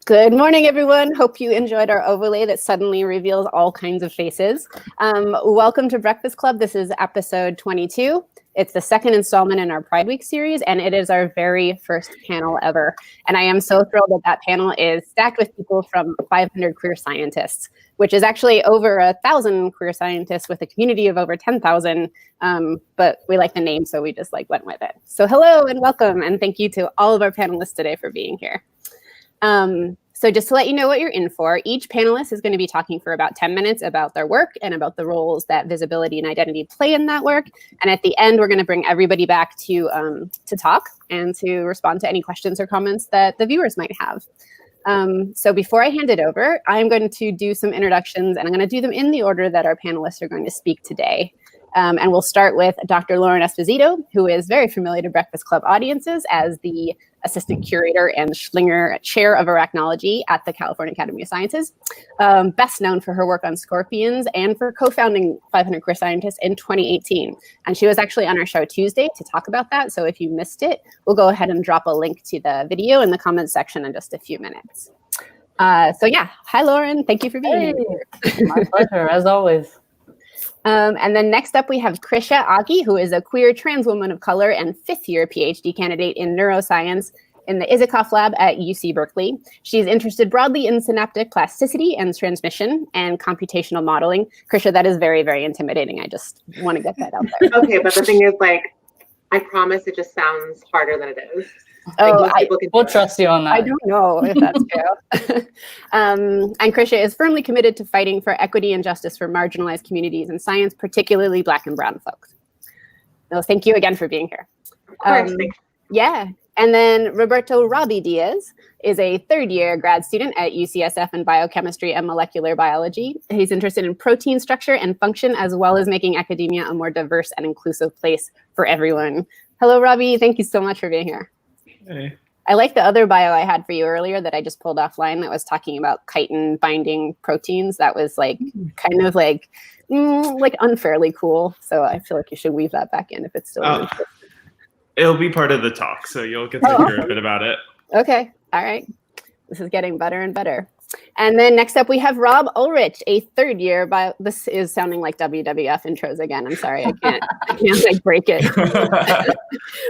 Good morning, everyone. Hope you enjoyed our overlay that suddenly reveals all kinds of faces. Welcome to Breakfast Club. This is episode 22. It's the second installment in our Pride Week series, and it is our very first panel ever. And I am so thrilled that that panel is stacked with people from 500 queer scientists, which is actually over 1,000 queer scientists with a community of over 10,000. But we like the name, so we just went with it. So hello and welcome, and thank you to all of our panelists today for being here. So just to let you know what you're in for, each panelist is going to be talking for about 10 minutes about their work and about the roles that visibility and identity play in that work. And at the end, we're going to bring everybody back to talk and to respond to any questions or comments that the viewers might have. So before I hand it over, I'm going to do some introductions, and I'm going to do them in the order that our panelists are going to speak today. And we'll start with Dr. Lauren Esposito, who is very familiar to Breakfast Club audiences as the Assistant Curator and Schlinger Chair of Arachnology at the California Academy of Sciences, best known for her work on scorpions and for co-founding 500 Queer Scientists in 2018. And she was actually on our show Tuesday to talk about that. So if you missed it, we'll go ahead and drop a link to the video in the comments section in just a few minutes. So yeah, hi, Lauren. Thank you for being here. My pleasure, as always. And then next up, we have Krisha Aghi, who is a queer trans woman of color and fifth-year PhD candidate in neuroscience in the Isikoff lab at UC Berkeley. She's interested broadly in synaptic plasticity and transmission and computational modeling. Krisha, that is very, very intimidating. I just want to get that out there. Okay, but the thing is, I promise it just sounds harder than it is. Oh, we'll trust you on that. I don't know if that's true. And Krisha is firmly committed to fighting for equity and justice for marginalized communities in science, particularly Black and Brown folks. No, thank you again for being here. Of course, yeah. And then Robbie Diaz is a third-year grad student at UCSF in biochemistry and molecular biology. He's interested in protein structure and function, as well as making academia a more diverse and inclusive place for everyone. Hello, Robbie. Thank you so much for being here. Hey. I like the other bio I had for you earlier that I just pulled offline that was talking about chitin binding proteins. That was kind of unfairly cool. So I feel like you should weave that back in if it's still It'll be part of the talk, so you'll get to hear a bit about it. Okay. All right. This is getting better and better. And then next up, we have Rob Ulrich, a third-year bio. This is sounding like WWF intros again. I'm sorry, I can't break it.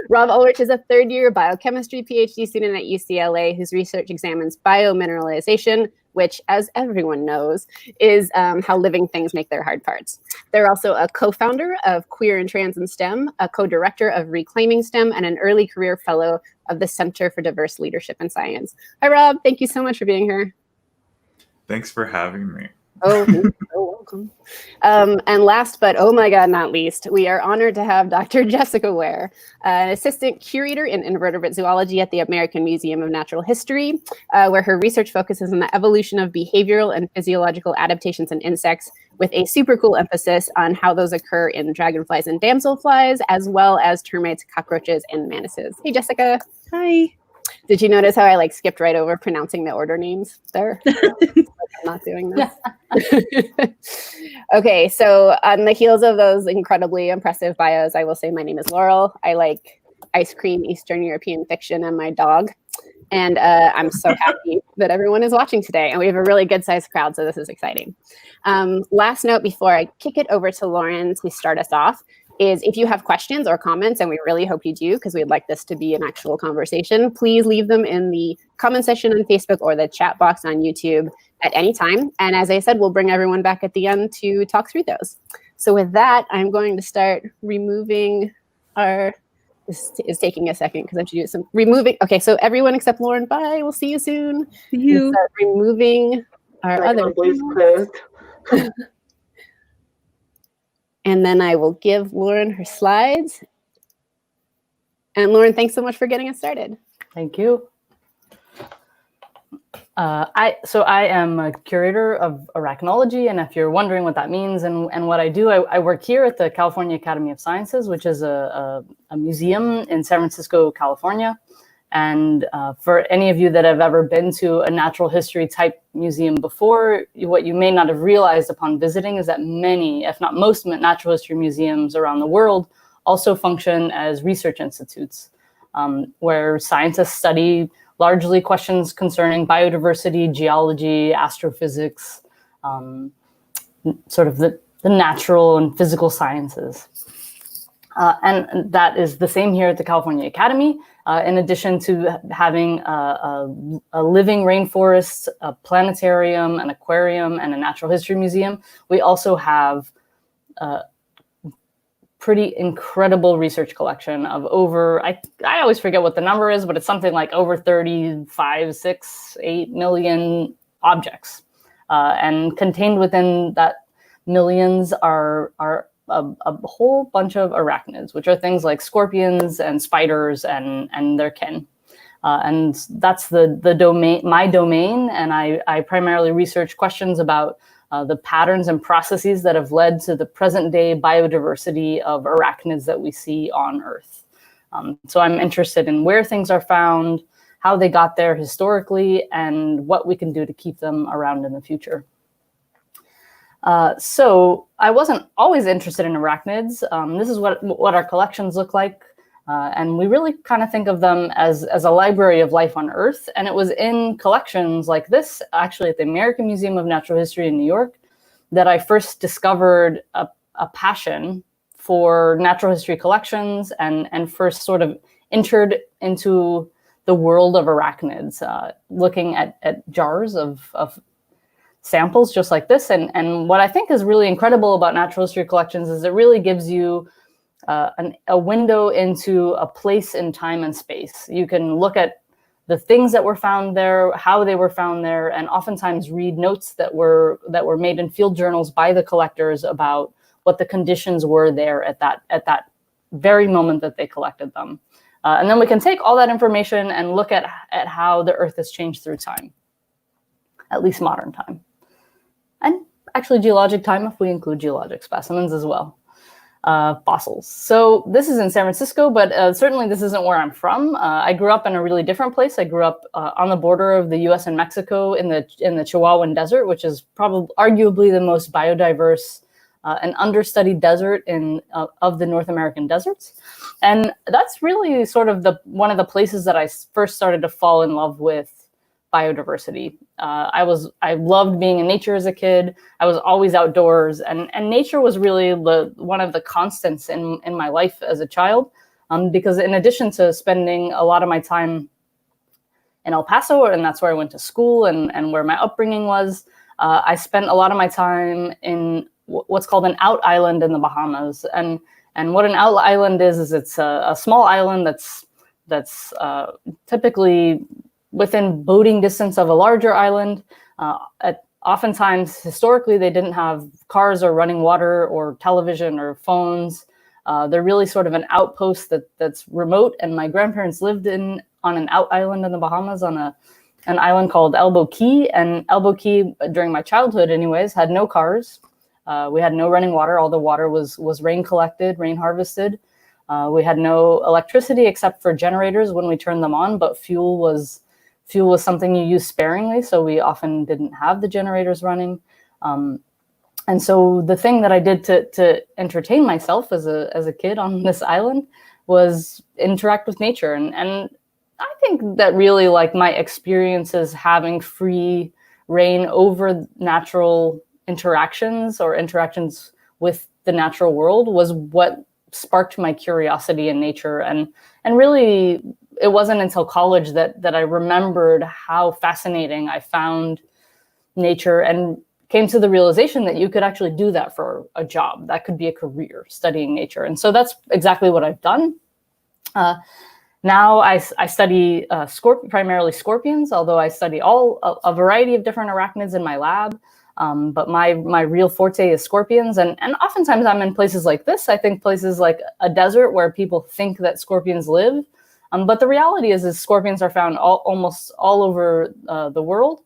Rob Ulrich is a third-year biochemistry PhD student at UCLA whose research examines biomineralization, which, as everyone knows, is how living things make their hard parts. They're also a co-founder of Queer and Trans in STEM, a co-director of Reclaiming STEM, and an early career fellow of the Center for Diverse Leadership in Science. Hi, Rob. Thank you so much for being here. Thanks for having me. Oh, you're so welcome. And last, but oh my God, not least, we are honored to have Dr. Jessica Ware, an assistant curator in invertebrate zoology at the American Museum of Natural History, where her research focuses on the evolution of behavioral and physiological adaptations in insects, with a super cool emphasis on how those occur in dragonflies and damselflies, as well as termites, cockroaches, and mantises. Hey, Jessica. Hi. Did you notice how I skipped right over pronouncing the order names there? I'm not doing this. Okay, so on the heels of those incredibly impressive bios, I will say my name is Laurel. I like ice cream, Eastern European fiction, and my dog. And I'm so happy that everyone is watching today. And we have a really good sized crowd, so this is exciting. Last note before I kick it over to Lauren to start us off is if you have questions or comments, and we really hope you do, because we'd like this to be an actual conversation, please leave them in the comment section on Facebook or the chat box on YouTube at any time. And as I said, we'll bring everyone back at the end to talk through those. So with that, I'm going to start removing this is taking a second because I have to do some removing. Okay, so everyone except Lauren, bye. We'll see you soon. See you. Start removing our other. And then I will give Lauren her slides. And Lauren, thanks so much for getting us started. Thank you. I am a curator of arachnology, and if you're wondering what that means and what I do, I work here at the California Academy of Sciences, which is a museum in San Francisco, California. And for any of you that have ever been to a natural history type museum before, what you may not have realized upon visiting is that many, if not most, natural history museums around the world also function as research institutes, where scientists study largely questions concerning biodiversity, geology, astrophysics, sort of the natural and physical sciences. And that is the same here at the California Academy. In addition to having a living rainforest, a planetarium, an aquarium, and a natural history museum, we also have a pretty incredible research collection of over, I always forget what the number is, but it's something like over 35, 6, 8 million objects. And contained within that millions are a whole bunch of arachnids, which are things like scorpions and spiders and their kin. And that's the domain, my domain. And I primarily research questions about the patterns and processes that have led to the present day biodiversity of arachnids that we see on Earth. So I'm interested in where things are found, how they got there historically, and what we can do to keep them around in the future. So I wasn't always interested in arachnids. This is what our collections look like. And we really kind of think of them as a library of life on Earth. And it was in collections like this, actually at the American Museum of Natural History in New York, that I first discovered a passion for natural history collections and first sort of entered into the world of arachnids, looking at jars of samples just like this. And what I think is really incredible about natural history collections is it really gives you a window into a place in time and space. You can look at the things that were found there, how they were found there, and oftentimes read notes that were made in field journals by the collectors about what the conditions were there at that very moment that they collected them. And then we can take all that information and look at how the Earth has changed through time, at least modern time. And actually geologic time if we include geologic specimens as well. Fossils. So this is in San Francisco, but certainly this isn't where I'm from. I grew up in a really different place. I grew up on the border of the US and Mexico in the Chihuahuan Desert, which is probably arguably the most biodiverse and understudied desert of the North American deserts. And that's really sort of one of the places that I first started to fall in love with biodiversity. I loved being in nature as a kid. I was always outdoors, and nature was really one of the constants in my life as a child. Because in addition to spending a lot of my time in El Paso, and that's where I went to school and where my upbringing was, I spent a lot of my time in what's called an out island in the Bahamas. And what an out island is it's a small island that's typically within boating distance of a larger island. Oftentimes, historically, they didn't have cars or running water or television or phones. They're really sort of an outpost that's remote. And my grandparents lived on an out island in the Bahamas on an island called Elbow Key. And Elbow Key, during my childhood anyways, had no cars. We had no running water. All the water was rain collected, rain harvested. We had no electricity except for generators when we turned them on, but fuel was something you use sparingly, so we often didn't have the generators running. And so the thing that I did to entertain myself as a kid on this island was interact with nature. And I think that really, like, my experiences having free reign over natural interactions or interactions with the natural world was what sparked my curiosity in nature. And really, it wasn't until college that I remembered how fascinating I found nature and came to the realization that you could actually do that for a job. That could be a career, studying nature. And so that's exactly what I've done. Now I study primarily scorpions, although I study a variety of different arachnids in my lab. But my real forte is scorpions. And oftentimes I'm in places like this. I think places like a desert where people think that scorpions live. But the reality is scorpions are found almost all over the world,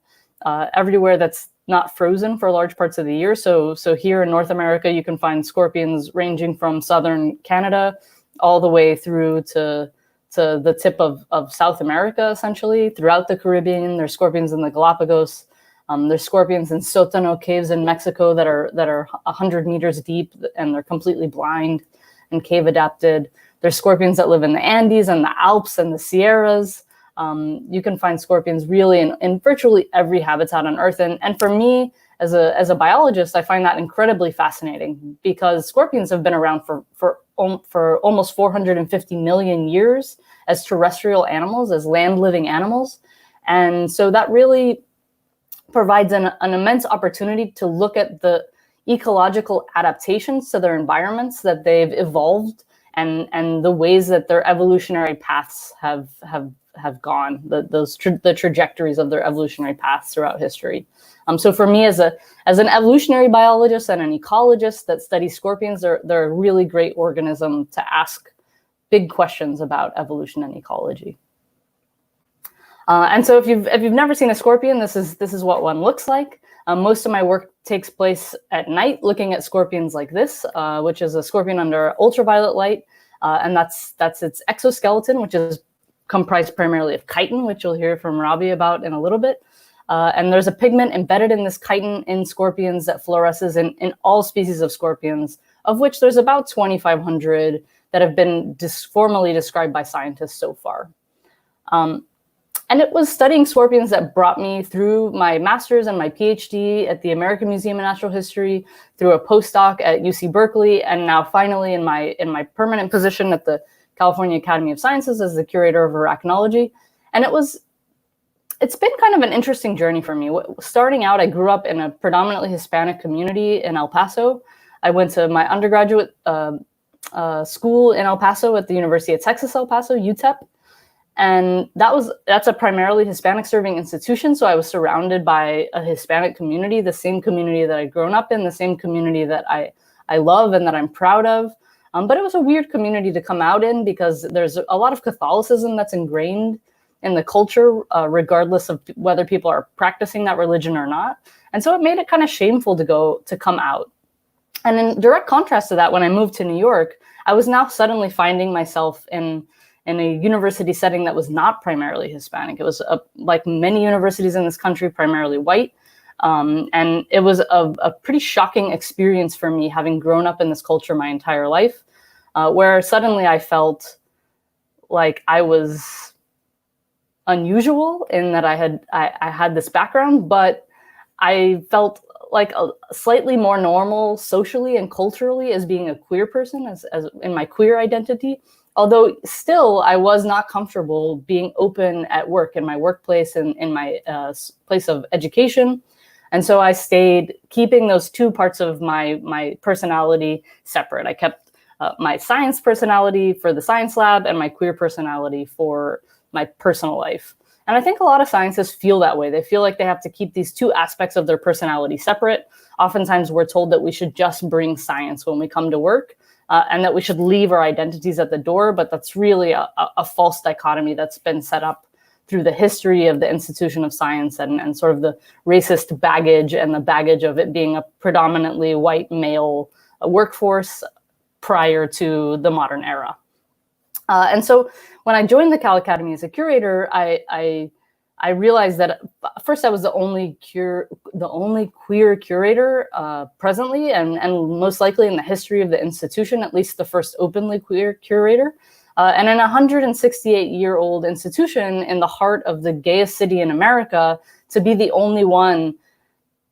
everywhere that's not frozen for large parts of the year. So here in North America, you can find scorpions ranging from southern Canada all the way through to the tip of South America, essentially. Throughout the Caribbean, there's scorpions in the Galapagos. There's scorpions in Sotano caves in Mexico that are 100 meters deep, and they're completely blind and cave adapted. There's scorpions that live in the Andes and the Alps and the Sierras. You can find scorpions really in virtually every habitat on Earth. And for me, as a biologist, I find that incredibly fascinating because scorpions have been around for almost 450 million years as terrestrial animals, as land-living animals. And so that really provides an immense opportunity to look at the ecological adaptations to their environments that they've evolved and the ways that their evolutionary paths have gone, the trajectories of their evolutionary paths throughout history. So for me, as an evolutionary biologist and an ecologist that studies scorpions, they're a really great organism to ask big questions about evolution and ecology. And so if you've never seen a scorpion, this is what one looks like. Most of my work takes place at night, looking at scorpions like this, which is a scorpion under ultraviolet light, and that's its exoskeleton, which is comprised primarily of chitin, which you'll hear from Robbie about in a little bit. And there's a pigment embedded in this chitin in scorpions that fluoresces in all species of scorpions, of which there's about 2,500 that have been formally described by scientists so far. And it was studying scorpions that brought me through my master's and my PhD at the American Museum of Natural History, through a postdoc at UC Berkeley, and now finally in my permanent position at the California Academy of Sciences as the curator of arachnology. And it's been kind of an interesting journey for me. Starting out, I grew up in a predominantly Hispanic community in El Paso. I went to my undergraduate school in El Paso at the University of Texas, El Paso, UTEP. And that's a primarily Hispanic serving institution. So I was surrounded by a Hispanic community, the same community that I'd grown up in, the same community that I love and that I'm proud of. But it was a weird community to come out in because there's a lot of Catholicism that's ingrained in the culture, regardless of whether people are practicing that religion or not. And so it made it kind of shameful to come out. And in direct contrast to that, when I moved to New York, I was now suddenly finding myself in a university setting that was not primarily Hispanic. It was, like many universities in this country, primarily white. And it was a pretty shocking experience for me, having grown up in this culture my entire life, where suddenly I felt like I was unusual in that I had this background, but I felt like a slightly more normal socially and culturally as being a queer person, as in my queer identity. Although still, I was not comfortable being open at work, in my workplace and in my place of education. And so I stayed keeping those two parts of my personality separate. I kept my science personality for the science lab and my queer personality for my personal life. And I think a lot of scientists feel that way. They feel like they have to keep these two aspects of their personality separate. Oftentimes we're told that we should just bring science when we come to work. And that we should leave our identities at the door, but that's really a false dichotomy that's been set up through the history of the institution of science and sort of the racist baggage and the baggage of it being a predominantly white male workforce prior to the modern era. And so when I joined the Cal Academy as a curator, I realized that first I was the only queer curator presently, and most likely in the history of the institution, at least the first openly queer curator. And in a 168-year-old institution in the heart of the gayest city in America, to be the only one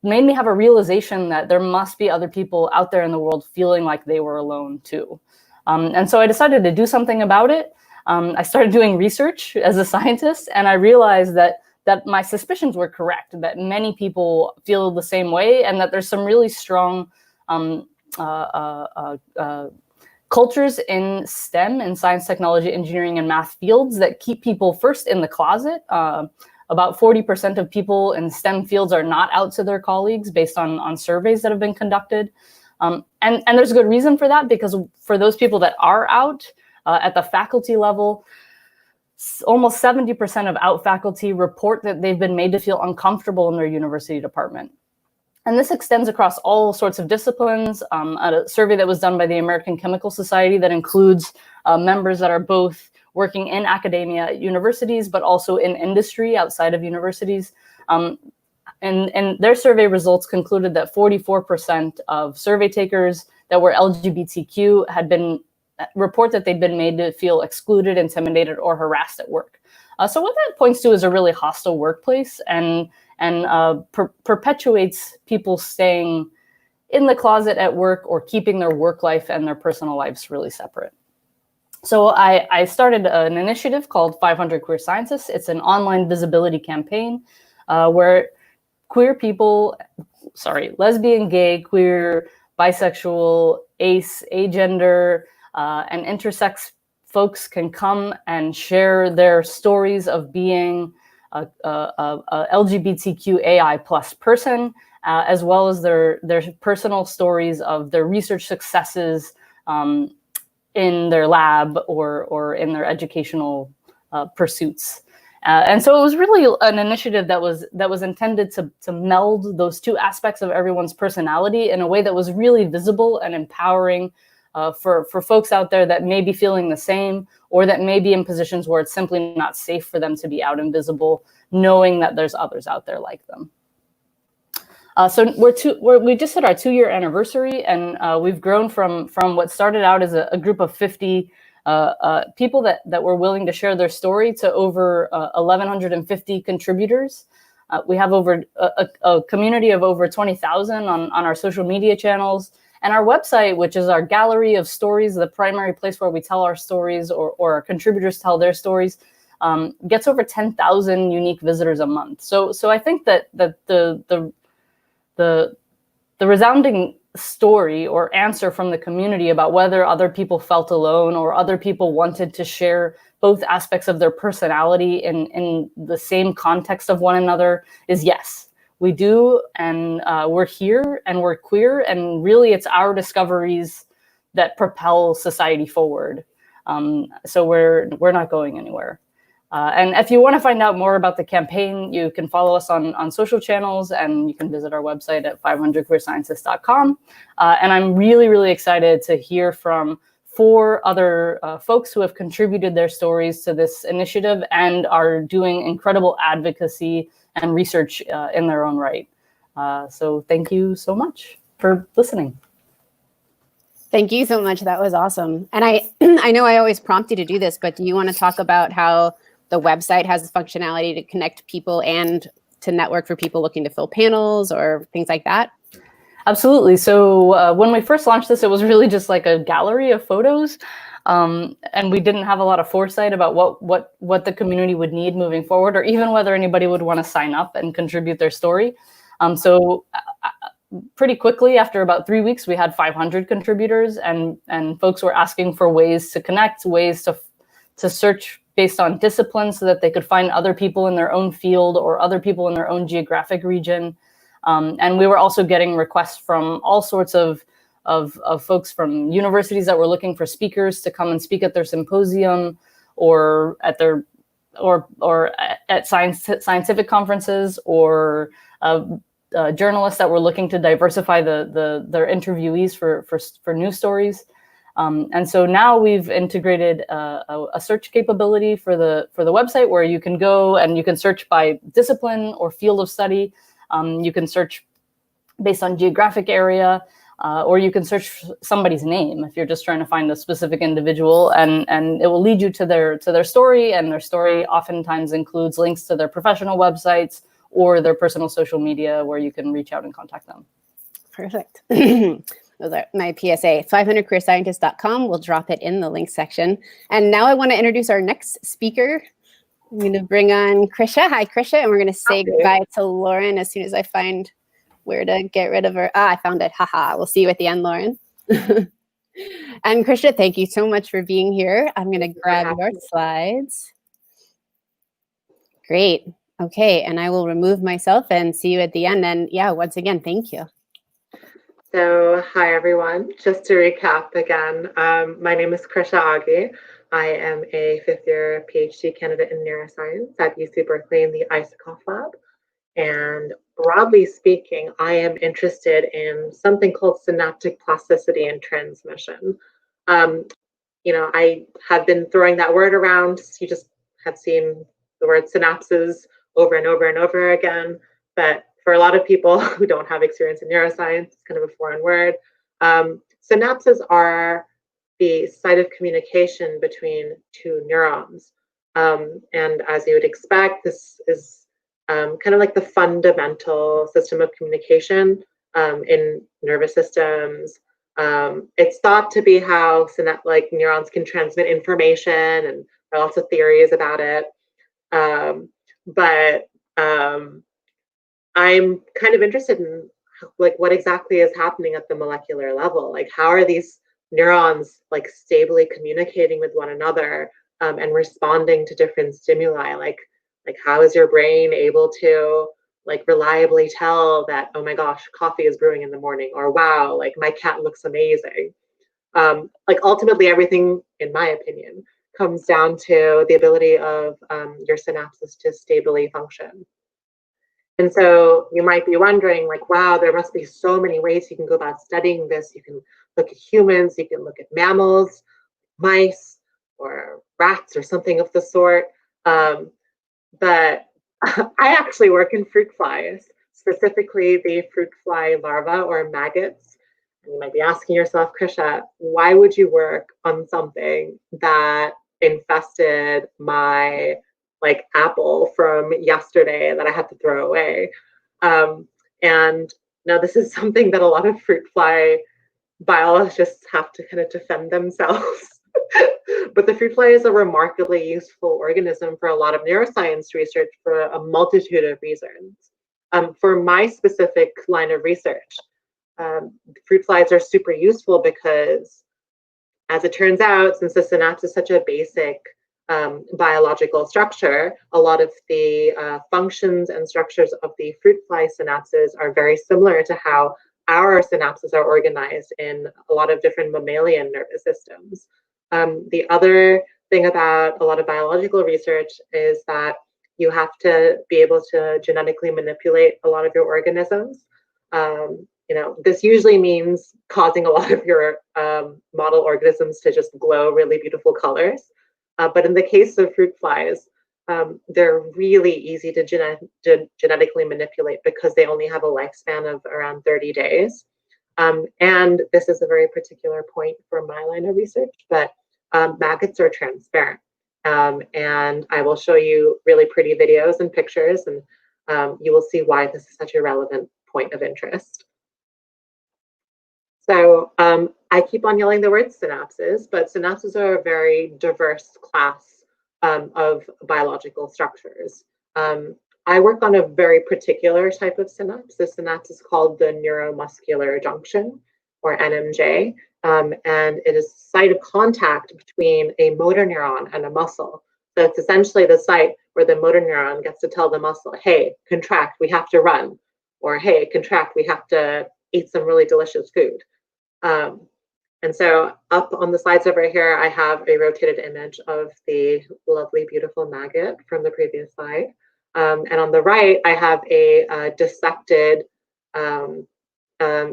made me have a realization that there must be other people out there in the world feeling like they were alone too. And so I decided to do something about it. I started doing research as a scientist, and I realized that my suspicions were correct, that many people feel the same way, and that there's some really strong cultures in STEM, in science, technology, engineering, and math fields that keep people first in the closet. About 40% of people in STEM fields are not out to their colleagues based on surveys that have been conducted. And there's a good reason for that, because for those people that are out at the faculty level, almost 70% of out faculty report that they've been made to feel uncomfortable in their university department. And this extends across all sorts of disciplines. A survey that was done by the American Chemical Society that includes members that are both working in academia at universities, but also in industry outside of universities. And their survey results concluded that 44% of survey takers that were LGBTQ report that they'd been made to feel excluded, intimidated, or harassed at work. So what that points to is a really hostile workplace and perpetuates people staying in the closet at work or keeping their work life and their personal lives really separate. So I started an initiative called 500 Queer Scientists. It's an online visibility campaign where queer people, lesbian, gay, queer, bisexual, ace, agender, and intersex folks can come and share their stories of being a LGBTQAI plus person, as well as their personal stories of their research successes in their lab or in their educational pursuits. And so it was really an initiative that was intended to meld those two aspects of everyone's personality in a way that was really visible and empowering for folks out there that may be feeling the same, or that may be in positions where it's simply not safe for them to be out and visible, knowing that there's others out there like them. So we just hit our 2-year anniversary, and we've grown from what started out as a group of 50 people that were willing to share their story to over 1,150 contributors. We have over a community of over 20,000 on our social media channels. And our website, which is our gallery of stories, the primary place where we tell our stories or our contributors tell their stories, gets over 10,000 unique visitors a month. So I think that the resounding story or answer from the community about whether other people felt alone or other people wanted to share both aspects of their personality in the same context of one another is yes. We do, and we're here, and we're queer, and really it's our discoveries that propel society forward. So we're not going anywhere. And if you want to find out more about the campaign, you can follow us on social channels, and you can visit our website at 500queerscientists.com. And I'm really, really excited to hear from 4 other folks who have contributed their stories to this initiative and are doing incredible advocacy and research in their own right. So thank you so much for listening. Thank you so much. That was awesome. And I know I always prompt you to do this, but do you want to talk about how the website has the functionality to connect people and to network for people looking to fill panels or things like that? Absolutely. So when we first launched this, it was really just like a gallery of photos. And we didn't have a lot of foresight about what the community would need moving forward, or even whether anybody would want to sign up and contribute their story. So pretty quickly, after about 3 weeks, we had 500 contributors, and folks were asking for ways to connect, ways to search based on discipline so that they could find other people in their own field or other people in their own geographic region. And we were also getting requests from all sorts of folks from universities that were looking for speakers to come and speak at their symposium or at their or at scientific conferences, or journalists that were looking to diversify their interviewees for news stories. And so now we've integrated a search capability for the website where you can go and you can search by discipline or field of study. You can search based on geographic area, or you can search somebody's name if you're just trying to find a specific individual, and it will lead you to their story, and their story oftentimes includes links to their professional websites or their personal social media where you can reach out and contact them. Perfect. Those are my PSA. 500queerscientists.com. We'll drop it in the link section. And now I want to introduce our next speaker. I'm going to bring on Krisha. Hi, Krisha. And we're going to say goodbye to Lauren as soon as I find where to get rid of her. I found it. Haha. We'll see you at the end, Lauren. And Krisha, thank you so much for being here. I'm going to grab your slides. Great. Okay. And I will remove myself and see you at the end. And yeah, once again, thank you. So, hi everyone. Just to recap again, my name is Krisha Aghi. I am a 5th-year PhD candidate in neuroscience at UC Berkeley in the Isikoff lab. And broadly speaking, I am interested in something called synaptic plasticity and transmission. I have been throwing that word around. You just have seen the word synapses over and over and over again. But for a lot of people who don't have experience in neuroscience, it's kind of a foreign word. Synapses are the site of communication between two neurons. And as you would expect, this is kind of like the fundamental system of communication in nervous systems. It's thought to be how neurons can transmit information, and there are lots of theories about it. But I'm kind of interested in like what exactly is happening at the molecular level. Like, how are these neurons like stably communicating with one another and responding to different stimuli? Like how is your brain able to like reliably tell that, oh my gosh, coffee is brewing in the morning, or wow, like my cat looks amazing? Like ultimately everything, in my opinion, comes down to the ability of your synapses to stably function. And so you might be wondering, like, wow, there must be so many ways you can go about studying this. You can look at humans, you can look at mammals, mice, or rats, or something of the sort. But I actually work in fruit flies, specifically the fruit fly larvae or maggots. And you might be asking yourself, Krisha, why would you work on something that infested my like apple from yesterday that I had to throw away? And now this is something that a lot of fruit fly biologists have to kind of defend themselves. But the fruit fly is a remarkably useful organism for a lot of neuroscience research for a multitude of reasons. For my specific line of research, fruit flies are super useful because, as it turns out, since the synapse is such a basic biological structure, a lot of the functions and structures of the fruit fly synapses are very similar to how our synapses are organized in a lot of different mammalian nervous systems. The other thing about a lot of biological research is that you have to be able to genetically manipulate a lot of your organisms. This usually means causing a lot of your model organisms to just glow really beautiful colors. But in the case of fruit flies, they're really easy to genetically manipulate because they only have a lifespan of around 30 days. And this is a very particular point for my line of research, but maggots are transparent. And I will show you really pretty videos and pictures, and you will see why this is such a relevant point of interest. So I keep on yelling the word synapses, but synapses are a very diverse class of biological structures. I work on a very particular type of synapse. The synapse is called the neuromuscular junction, or NMJ, and it is the site of contact between a motor neuron and a muscle. So it's essentially the site where the motor neuron gets to tell the muscle, hey, contract, we have to run, or hey, contract, we have to eat some really delicious food. And so up on the slides over here, I have a rotated image of the lovely, beautiful maggot from the previous slide. And on the right, I have a dissected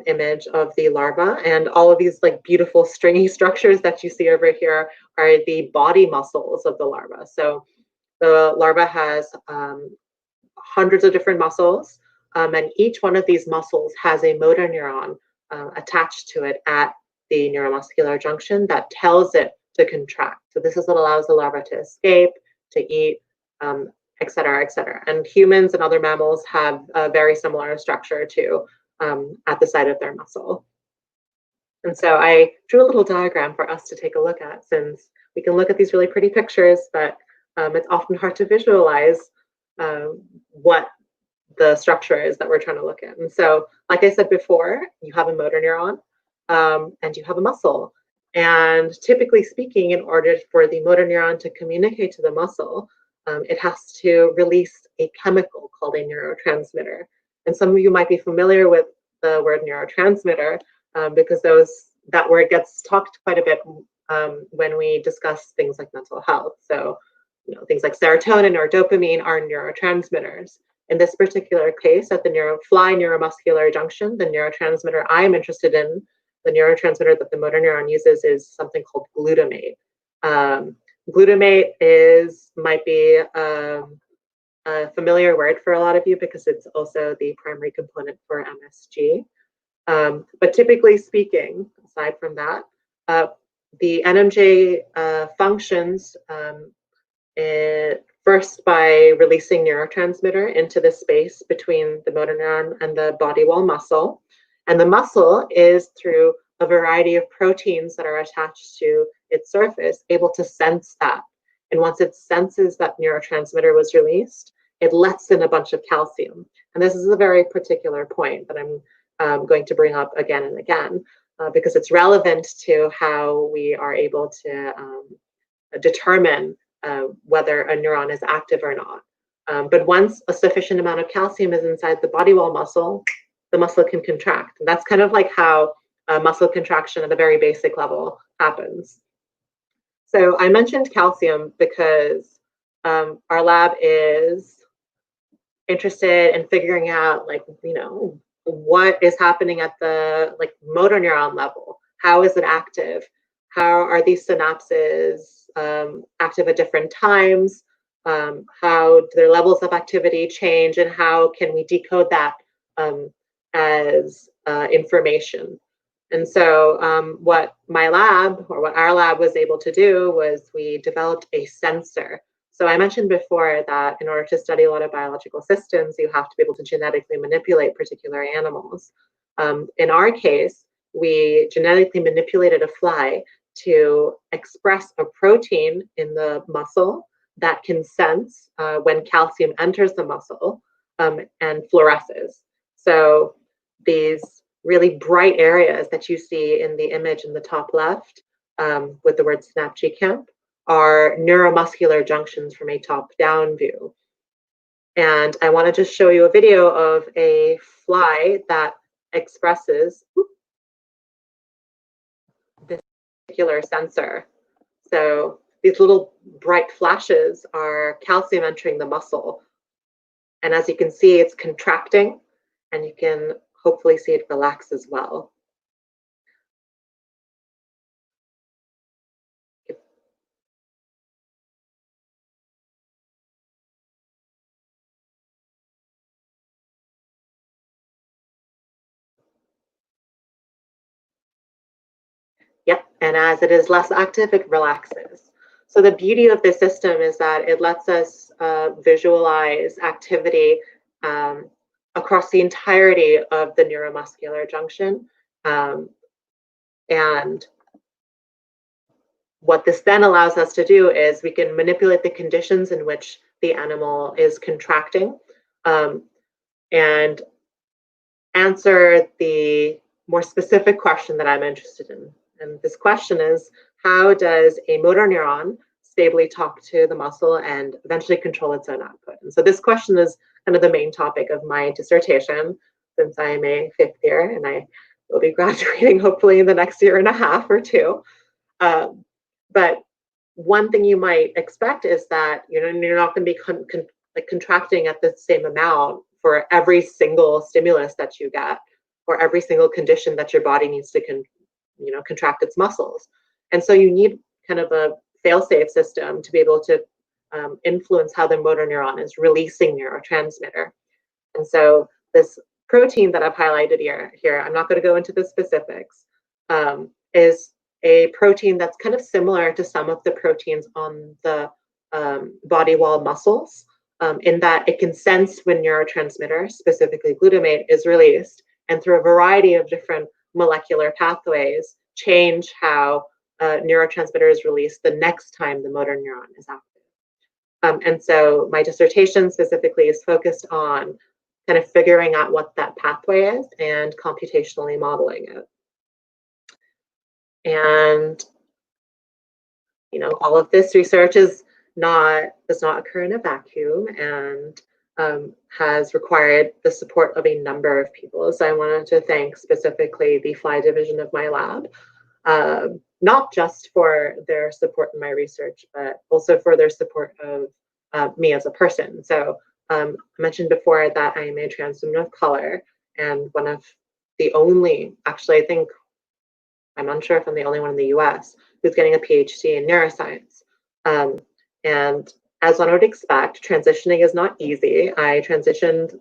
image of the larva, and all of these like beautiful stringy structures that you see over here are the body muscles of the larva. So the larva has hundreds of different muscles, and each one of these muscles has a motor neuron attached to it at the neuromuscular junction that tells it to contract. So this is what allows the larva to escape, to eat, et cetera, et cetera. And humans and other mammals have a very similar structure too, at the site of their muscle. And so I drew a little diagram for us to take a look at, since we can look at these really pretty pictures, but it's often hard to visualize what the structure is that we're trying to look at. And so, like I said before, you have a motor neuron and you have a muscle. And typically speaking, in order for the motor neuron to communicate to the muscle, it has to release a chemical called a neurotransmitter. And some of you might be familiar with the word neurotransmitter because that word gets talked quite a bit when we discuss things like mental health. So, things like serotonin or dopamine are neurotransmitters. In this particular case, at the neuromuscular junction, the neurotransmitter I'm interested in, the neurotransmitter that the motor neuron uses, is something called glutamate. Glutamate might be a familiar word for a lot of you because it's also the primary component for MSG. But typically speaking, aside from that, the NMJ functions first by releasing neurotransmitter into the space between the motor neuron and the body wall muscle. And the muscle is, through a variety of proteins that are attached to its surface, able to sense that. And once it senses that neurotransmitter was released, it lets in a bunch of calcium. And this is a very particular point that I'm going to bring up again and again, because it's relevant to how we are able to determine whether a neuron is active or not. But once a sufficient amount of calcium is inside the body wall muscle, the muscle can contract. And that's kind of like how muscle contraction at a very basic level happens. So I mentioned calcium because our lab is interested in figuring out, like, you know, what is happening at the motor neuron level. How is it active? How are these synapses active at different times? How do their levels of activity change, and how can we decode that as information? And so what my lab, or what our lab was able to do, was we developed a sensor. So I mentioned before that in order to study a lot of biological systems, you have to be able to genetically manipulate particular animals. In our case, we genetically manipulated a fly to express a protein in the muscle that can sense when calcium enters the muscle and fluoresces. So these really bright areas that you see in the image in the top left with the word SNAP-GCAMP are neuromuscular junctions from a top-down view. And I want to just show you a video of a fly that expresses this particular sensor. So these little bright flashes are calcium entering the muscle. And as you can see, it's contracting, and you can hopefully see it relax as well. Yep, and as it is less active, it relaxes. So the beauty of this system is that it lets us visualize activity across the entirety of the neuromuscular junction. And what this then allows us to do is we can manipulate the conditions in which the animal is contracting and answer the more specific question that I'm interested in. And this question is, how does a motor neuron stably talk to the muscle and eventually control its own output? And so this question is kind of the main topic of my dissertation, since I am a fifth year and I will be graduating hopefully in the next year and a half or two. But one thing you might expect is that you're not going to be contracting at the same amount for every single stimulus that you get, or every single condition that your body needs to contract its muscles. And so you need kind of a fail-safe system to be able to influence how the motor neuron is releasing neurotransmitter. And so this protein that I've highlighted here, I'm not going to go into the specifics, is a protein that's kind of similar to some of the proteins on the body wall muscles, in that it can sense when neurotransmitter, specifically glutamate, is released, and through a variety of different molecular pathways change how neurotransmitter is released the next time the motor neuron is active. And so my dissertation specifically is focused on kind of figuring out what that pathway is and computationally modeling it. And all of this research does not occur in a vacuum, and has required the support of a number of people. So I wanted to thank specifically the fly division of my lab, not just for their support in my research, but also for their support of me as a person. So I mentioned before that I am a trans woman of color, and one of the only, actually I think, I'm unsure if I'm the only one in the US who's getting a PhD in neuroscience. And as one would expect, transitioning is not easy. I transitioned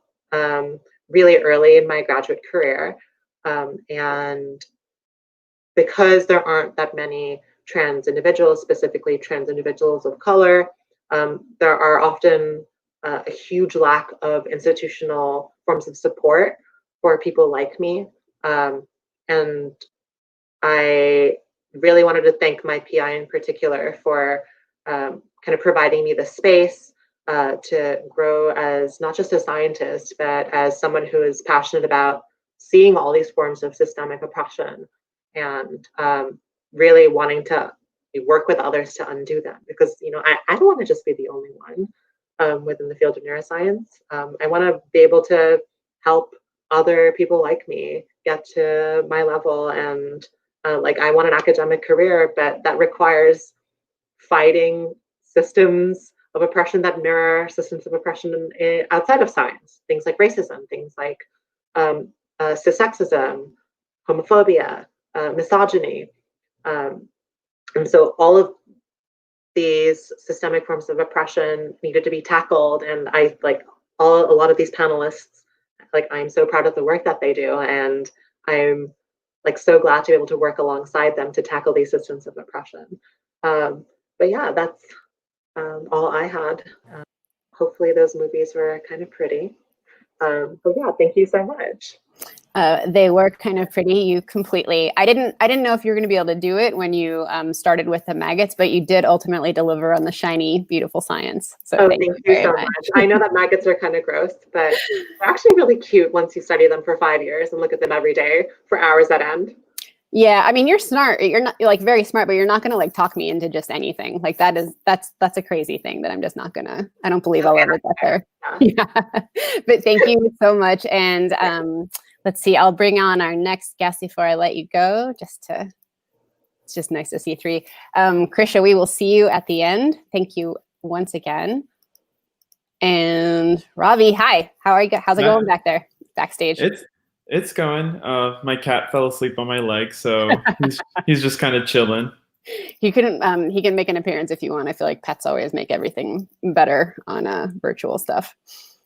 really early in my graduate career. And because there aren't that many trans individuals, specifically trans individuals of color, there are often a huge lack of institutional forms of support for people like me. And I really wanted to thank my PI in particular for kind of providing me the space to grow as not just a scientist, but as someone who is passionate about seeing all these forms of systemic oppression and really wanting to work with others to undo them. Because, you know, I don't want to just be the only one within the field of neuroscience. I want to be able to help other people like me get to my level. And like, I want an academic career, but that requires fighting systems of oppression that mirror systems of oppression outside of science, things like racism, things like cissexism, homophobia, misogyny. And so all of these systemic forms of oppression needed to be tackled. And I like a lot of these panelists, like, I'm so proud of the work that they do. And I'm like so glad to be able to work alongside them to tackle these systems of oppression. But yeah, that's all I had. Hopefully those movies were kind of pretty. But yeah, thank you so much. They were kind of pretty. You completely. I didn't know if you were going to be able to do it when you started with the maggots, but you did ultimately deliver on the shiny, beautiful science. So thank you so much. I know that maggots are kind of gross, but they're actually really cute once you study them for 5 years and look at them every day for hours at end. Yeah, I mean, you're smart. You're not like very smart, but you're not going to like talk me into just anything. Like that's a crazy thing that I'm just not gonna. I don't believe I'll ever get there. Yeah. But thank you so much, and let's see. I'll bring on our next guest before I let you go. It's just nice to see you three. Krisha, we will see you at the end. Thank you once again. And Robbie, hi. How are you? How's it going back there, backstage? It's going. My cat fell asleep on my leg, so he's just kind of chilling. He can make an appearance if you want. I feel like pets always make everything better on virtual stuff.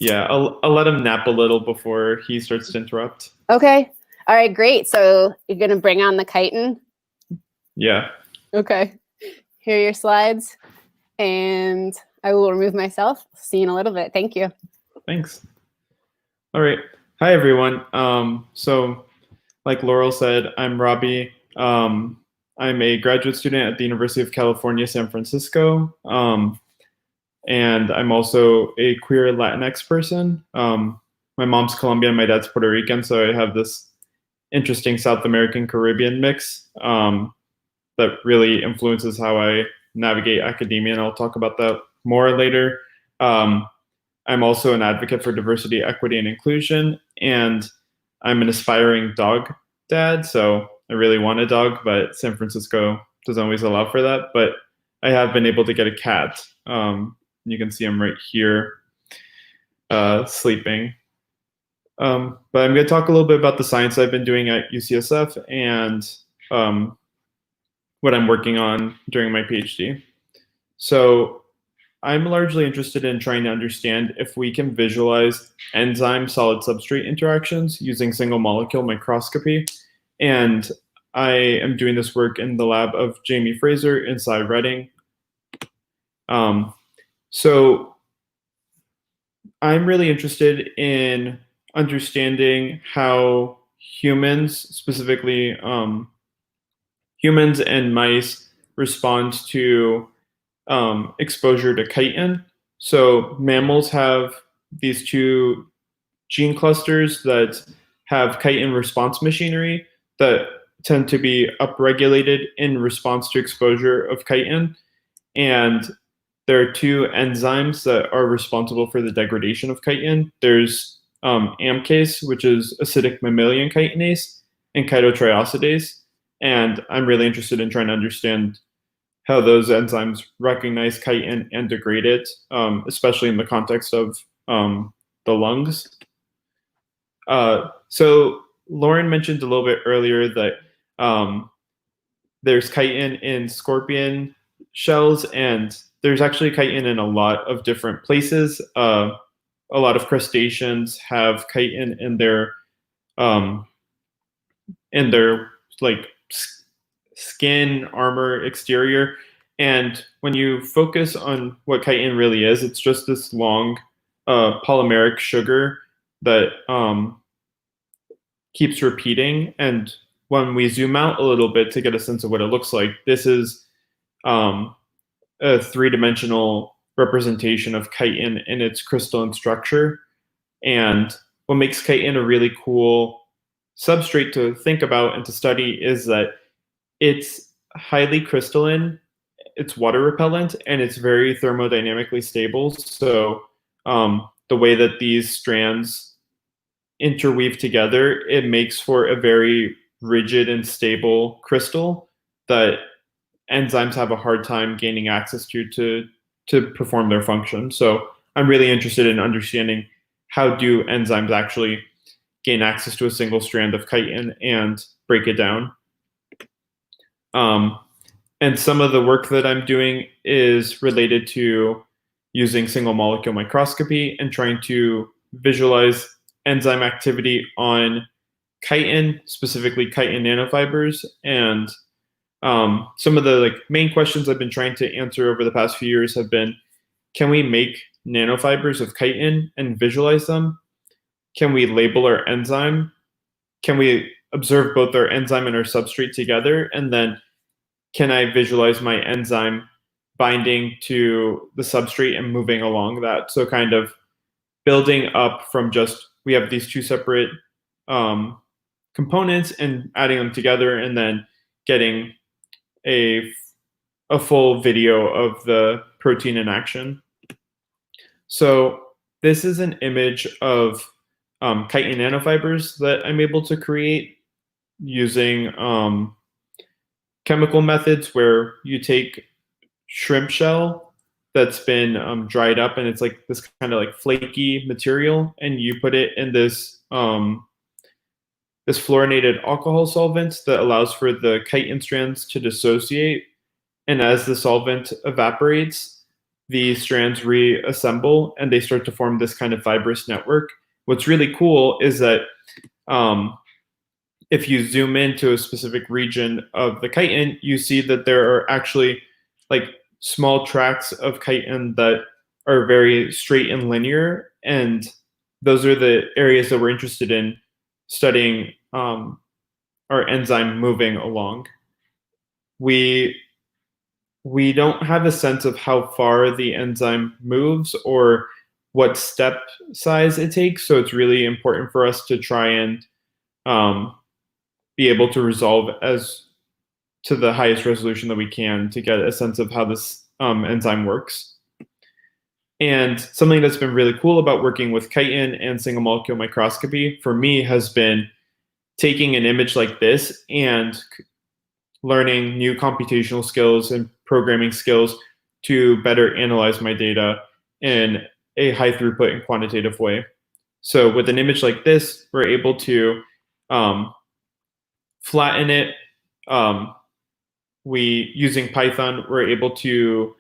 Yeah, I'll let him nap a little before he starts to interrupt. Okay. All right, great. So you're gonna bring on the chitin? Yeah. Okay. Here are your slides, and I will remove myself. See you in a little bit. Thank you. Thanks. All right. Hi, everyone. So like Laurel said, I'm Robbie. I'm a graduate student at the University of California, San Francisco. And I'm also a queer Latinx person. My mom's Colombian, my dad's Puerto Rican, so I have this interesting South American Caribbean mix that really influences how I navigate academia, and I'll talk about that more later. I'm also an advocate for diversity, equity, and inclusion, and I'm an aspiring dog dad, so I really want a dog, but San Francisco doesn't always allow for that, but I have been able to get a cat. You can see him right here sleeping. But I'm going to talk a little bit about the science I've been doing at UCSF and what I'm working on during my PhD. So I'm largely interested in trying to understand if we can visualize enzyme solid substrate interactions using single molecule microscopy. And I am doing this work in the lab of Jamie Fraser and Cy Redding. So I'm really interested in understanding how humans, specifically humans and mice, respond to exposure to chitin. So mammals have these two gene clusters that have chitin response machinery that tend to be upregulated in response to exposure of chitin. And there are two enzymes that are responsible for the degradation of chitin. There's AMPCase, which is acidic mammalian chitinase, and chitotriosidase. And I'm really interested in trying to understand how those enzymes recognize chitin and degrade it, especially in the context of the lungs. So Lauren mentioned a little bit earlier that there's chitin in scorpion shells, and there's actually chitin in a lot of different places. A lot of crustaceans have chitin in their like skin, armor, exterior. And when you focus on what chitin really is, it's just this long polymeric sugar that keeps repeating. And when we zoom out a little bit to get a sense of what it looks like, this is a three-dimensional representation of chitin in its crystalline structure. And what makes chitin a really cool substrate to think about and to study is that it's highly crystalline, it's water repellent, and it's very thermodynamically stable. So the way that these strands interweave together, it makes for a very rigid and stable crystal that enzymes have a hard time gaining access to perform their function. So I'm really interested in understanding how do enzymes actually gain access to a single strand of chitin and break it down. And some of the work that I'm doing is related to using single molecule microscopy and trying to visualize enzyme activity on chitin, specifically chitin nanofibers. And some of the main questions I've been trying to answer over the past few years have been, can we make nanofibers of chitin and visualize them? Can we label our enzyme? Can we observe both our enzyme and our substrate together? And then can I visualize my enzyme binding to the substrate and moving along that? So kind of building up from just, we have these two separate components and adding them together and then getting a full video of the protein in action. So this is an image of chitin nanofibers that I'm able to create using chemical methods where you take shrimp shell that's been dried up and it's like this kind of like flaky material, and you put it in this this fluorinated alcohol solvent that allows for the chitin strands to dissociate. And as the solvent evaporates, the strands reassemble and they start to form this kind of fibrous network. What's really cool is that if you zoom into a specific region of the chitin, you see that there are actually like small tracts of chitin that are very straight and linear. And those are the areas that we're interested in studying our enzyme moving along. We don't have a sense of how far the enzyme moves or what step size it takes. So it's really important for us to try and be able to resolve as to the highest resolution that we can to get a sense of how this enzyme works. And something that's been really cool about working with chitin and single molecule microscopy for me has been taking an image like this and learning new computational skills and programming skills to better analyze my data in a high throughput and quantitative way. So with an image like this, we're able to flatten it. Using Python, we're able to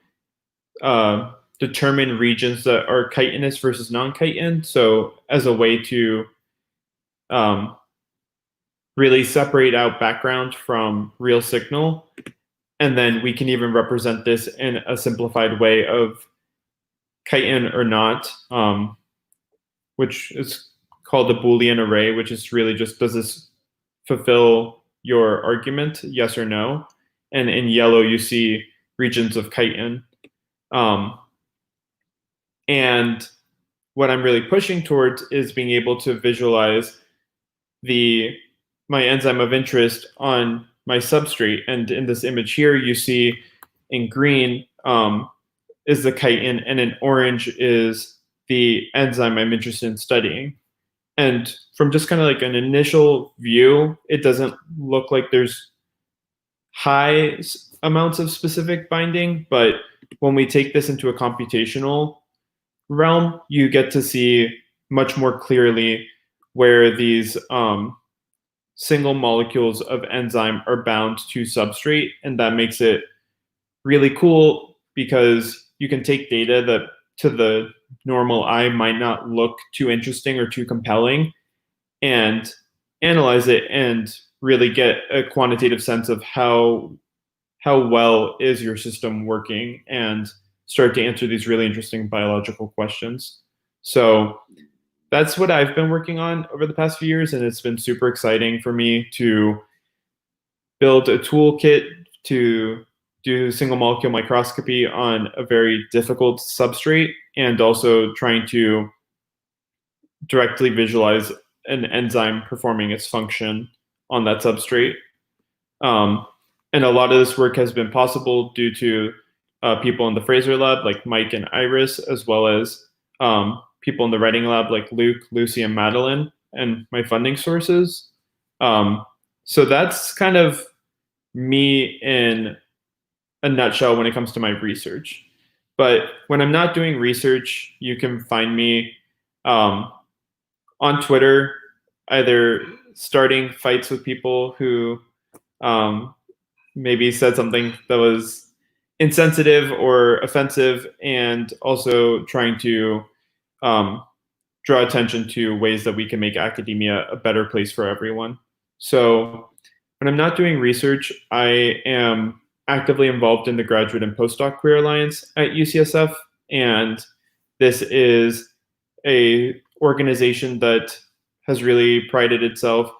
determine regions that are chitinous versus non-chitin. So as a way to really separate out background from real signal. And then we can even represent this in a simplified way of chitin or not, which is called a Boolean array, which is really just, does this fulfill your argument, yes or no? And in yellow, you see regions of chitin. And what I'm really pushing towards is being able to visualize my enzyme of interest on my substrate. And in this image here, you see in green is the chitin, and in orange is the enzyme I'm interested in studying. And from just kind of like an initial view, it doesn't look like there's high amounts of specific binding, but when we take this into a computational realm, you get to see much more clearly where these single molecules of enzyme are bound to substrate. And that makes it really cool because you can take data that to the normal eye might not look too interesting or too compelling and analyze it and really get a quantitative sense of how well is your system working and start to answer these really interesting biological questions. So that's what I've been working on over the past few years, and it's been super exciting for me to build a toolkit to do single molecule microscopy on a very difficult substrate, and also trying to directly visualize an enzyme performing its function on that substrate. And a lot of this work has been possible due to people in the Fraser lab, like Mike and Iris, as well as people in the writing lab, like Luke, Lucy, and Madeline, and my funding sources. So that's kind of me in a nutshell when it comes to my research. But when I'm not doing research, you can find me on Twitter, either starting fights with people who maybe said something that was insensitive or offensive, and also trying to draw attention to ways that we can make academia a better place for everyone. So when I'm not doing research, I am actively involved in the Graduate and Postdoc Queer Alliance at UCSF, and this is a organization that has really prided itself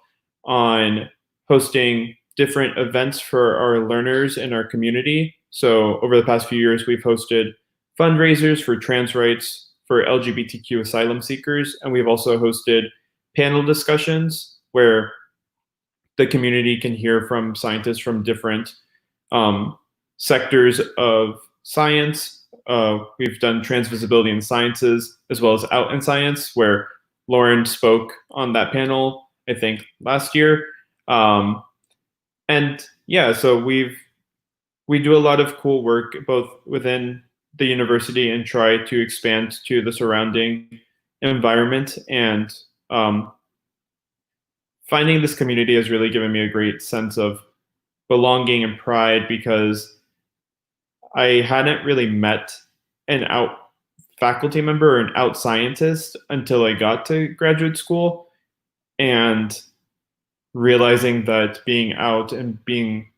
on hosting different events for our learners in our community. So over the past few years, we've hosted fundraisers for trans rights, for LGBTQ asylum seekers, and we've also hosted panel discussions where the community can hear from scientists from different sectors of science. We've done transvisibility in sciences as well as out in science, where Lauren spoke on that panel, I think, last year. And yeah, so we do a lot of cool work both within the university and try to expand to the surrounding environment. And finding this community has really given me a great sense of belonging and pride, because I hadn't really met an out faculty member or an out scientist until I got to graduate school, and realizing that being out and being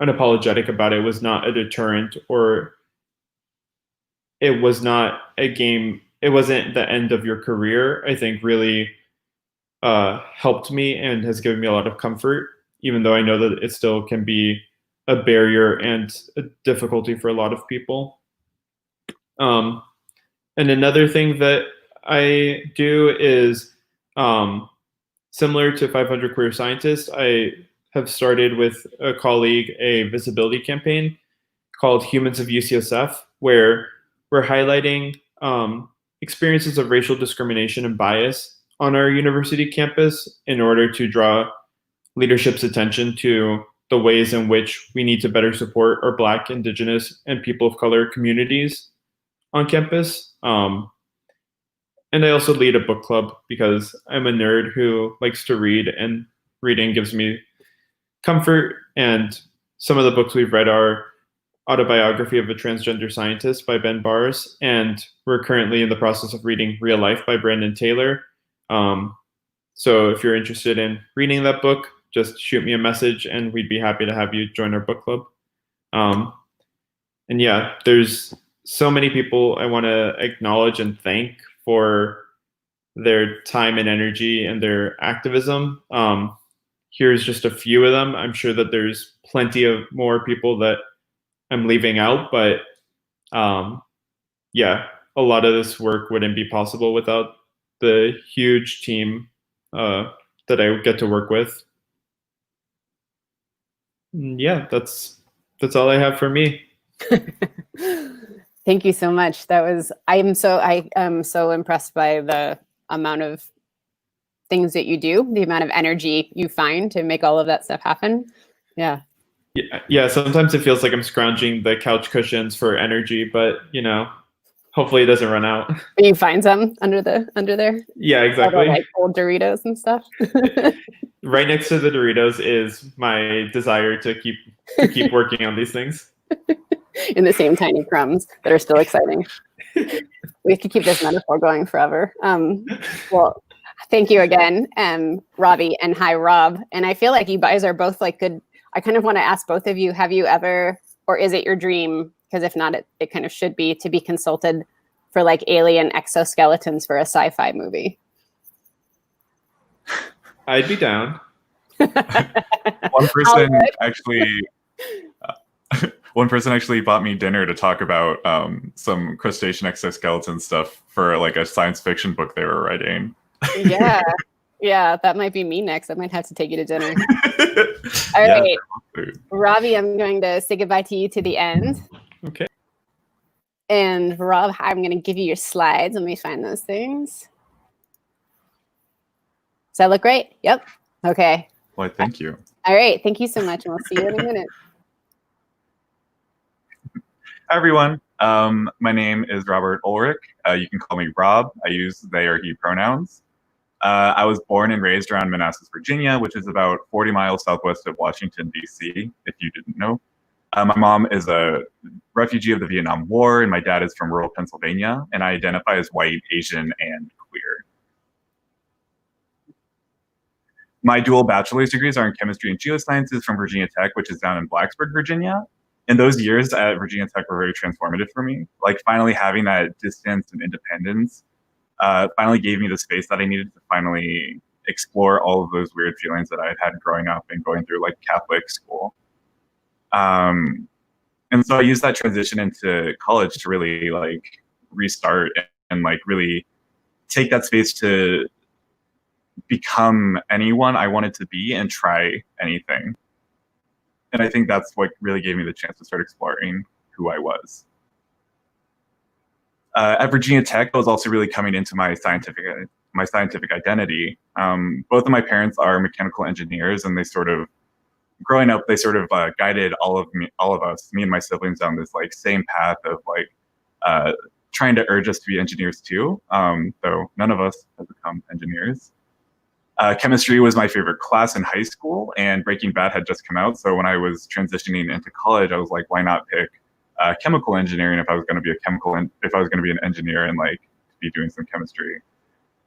unapologetic about it was not a deterrent, or it was not a game, it wasn't the end of your career, I think really helped me and has given me a lot of comfort, even though I know that it still can be a barrier and a difficulty for a lot of people. And another thing that I do is similar to 500 Queer Scientists, I have started with a colleague a visibility campaign called Humans of UCSF, where we're highlighting experiences of racial discrimination and bias on our university campus in order to draw leadership's attention to the ways in which we need to better support our Black, Indigenous, and people of color communities on campus. And I also lead a book club because I'm a nerd who likes to read, and reading gives me comfort. And some of the books we've read are Autobiography of a Transgender Scientist by Ben Bars, and we're currently in the process of reading Real Life by Brandon Taylor. So if you're interested in reading that book, just shoot me a message and we'd be happy to have you join our book club. And yeah, there's so many people I want to acknowledge and thank for their time and energy and their activism. Here's just a few of them. I'm sure that there's plenty of more people that I'm leaving out, but yeah, a lot of this work wouldn't be possible without the huge team that I get to work with. Yeah, that's all I have for me. Thank you so much. I am so impressed by the amount of things that you do, the amount of energy you find to make all of that stuff happen. Yeah. Yeah, sometimes it feels like I'm scrounging the couch cushions for energy, but hopefully it doesn't run out. You find some under there? Yeah, exactly. All the, like, old Doritos and stuff. Right next to the Doritos is my desire to keep working on these things. In the same tiny crumbs that are still exciting. We could keep this metaphor going forever. Well, Thank you again, Robbie, and hi, Rob. And I feel like you guys are both like good. I kind of want to ask both of you, have you ever, or is it your dream? Because if not, it kind of should be to be consulted for like alien exoskeletons for a sci-fi movie. I'd be down. One person actually bought me dinner to talk about some crustacean exoskeleton stuff for like a science fiction book they were writing. Yeah, that might be me next. I might have to take you to dinner. All right, Robbie, I'm going to say goodbye to you to the end. Okay. And Rob, I'm going to give you your slides. Let me find those things. Does that look great? Yep. Okay. Well, thank you. All right. Thank you so much. And we'll see you in a minute. Hi, everyone. My name is Robert Ulrich. You can call me Rob. I use they or he pronouns. I was born and raised around Manassas, Virginia, which is about 40 miles southwest of Washington, D.C., if you didn't know. My mom is a refugee of the Vietnam War, and my dad is from rural Pennsylvania, and I identify as white, Asian, and queer. My dual bachelor's degrees are in chemistry and geosciences from Virginia Tech, which is down in Blacksburg, Virginia. And those years at Virginia Tech were very transformative for me. Like finally having that distance and independence finally gave me the space that I needed to finally explore all of those weird feelings that I had had growing up and going through like Catholic school. And so I used that transition into college to really like restart and like really take that space to become anyone I wanted to be and try anything. And I think that's what really gave me the chance to start exploring who I was. At Virginia Tech, I was also really coming into my scientific identity. Both of my parents are mechanical engineers, and they sort of, growing up, they sort of guided all of us, me and my siblings, down this like same path of like trying to urge us to be engineers too. Though none of us have become engineers. Chemistry was my favorite class in high school, and Breaking Bad had just come out. So when I was transitioning into college, I was like, why not pick chemical engineering if I was going to be if I was going to be an engineer and like be doing some chemistry.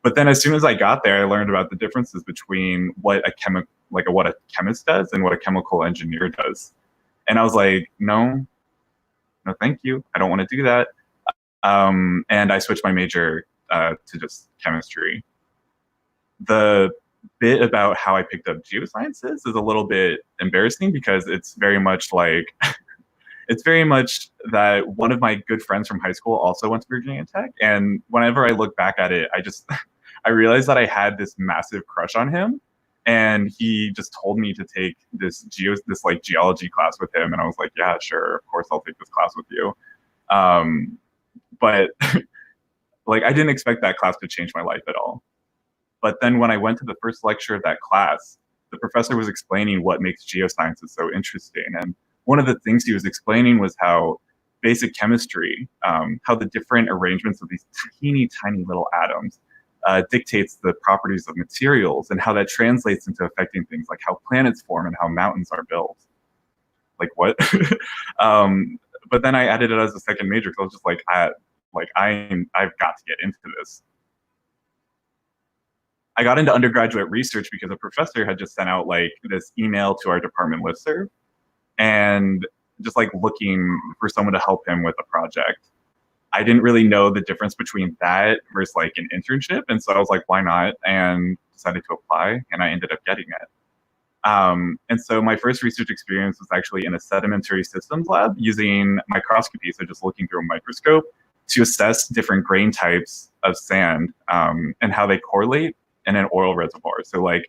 But then as soon as I got there, I learned about the differences between what a chemist does and what a chemical engineer does. And I was like, no, thank you. I don't want to do that. And I switched my major to just chemistry. The bit about how I picked up geosciences is a little bit embarrassing because it's very much like, it's very much that one of my good friends from high school also went to Virginia Tech. And whenever I look back at it, I realized that I had this massive crush on him. And he just told me to take this like geology class with him. And I was like, yeah, sure. Of course, I'll take this class with you. But like, I didn't expect that class to change my life at all. But then when I went to the first lecture of that class, the professor was explaining what makes geosciences so interesting. And one of the things he was explaining was how basic chemistry, how the different arrangements of these teeny tiny little atoms dictates the properties of materials and how that translates into affecting things like how planets form and how mountains are built. Like what? But then I added it as a second major because I was just like, I've got to get into this. I got into undergraduate research because a professor had just sent out like this email to our department listserv and just like looking for someone to help him with a project. I didn't really know the difference between that versus like an internship. And so I was like, why not? And decided to apply and I ended up getting it. And so my first research experience was actually in a sedimentary systems lab using microscopy. So just looking through a microscope to assess different grain types of sand and how they correlate in an oil reservoir. So like,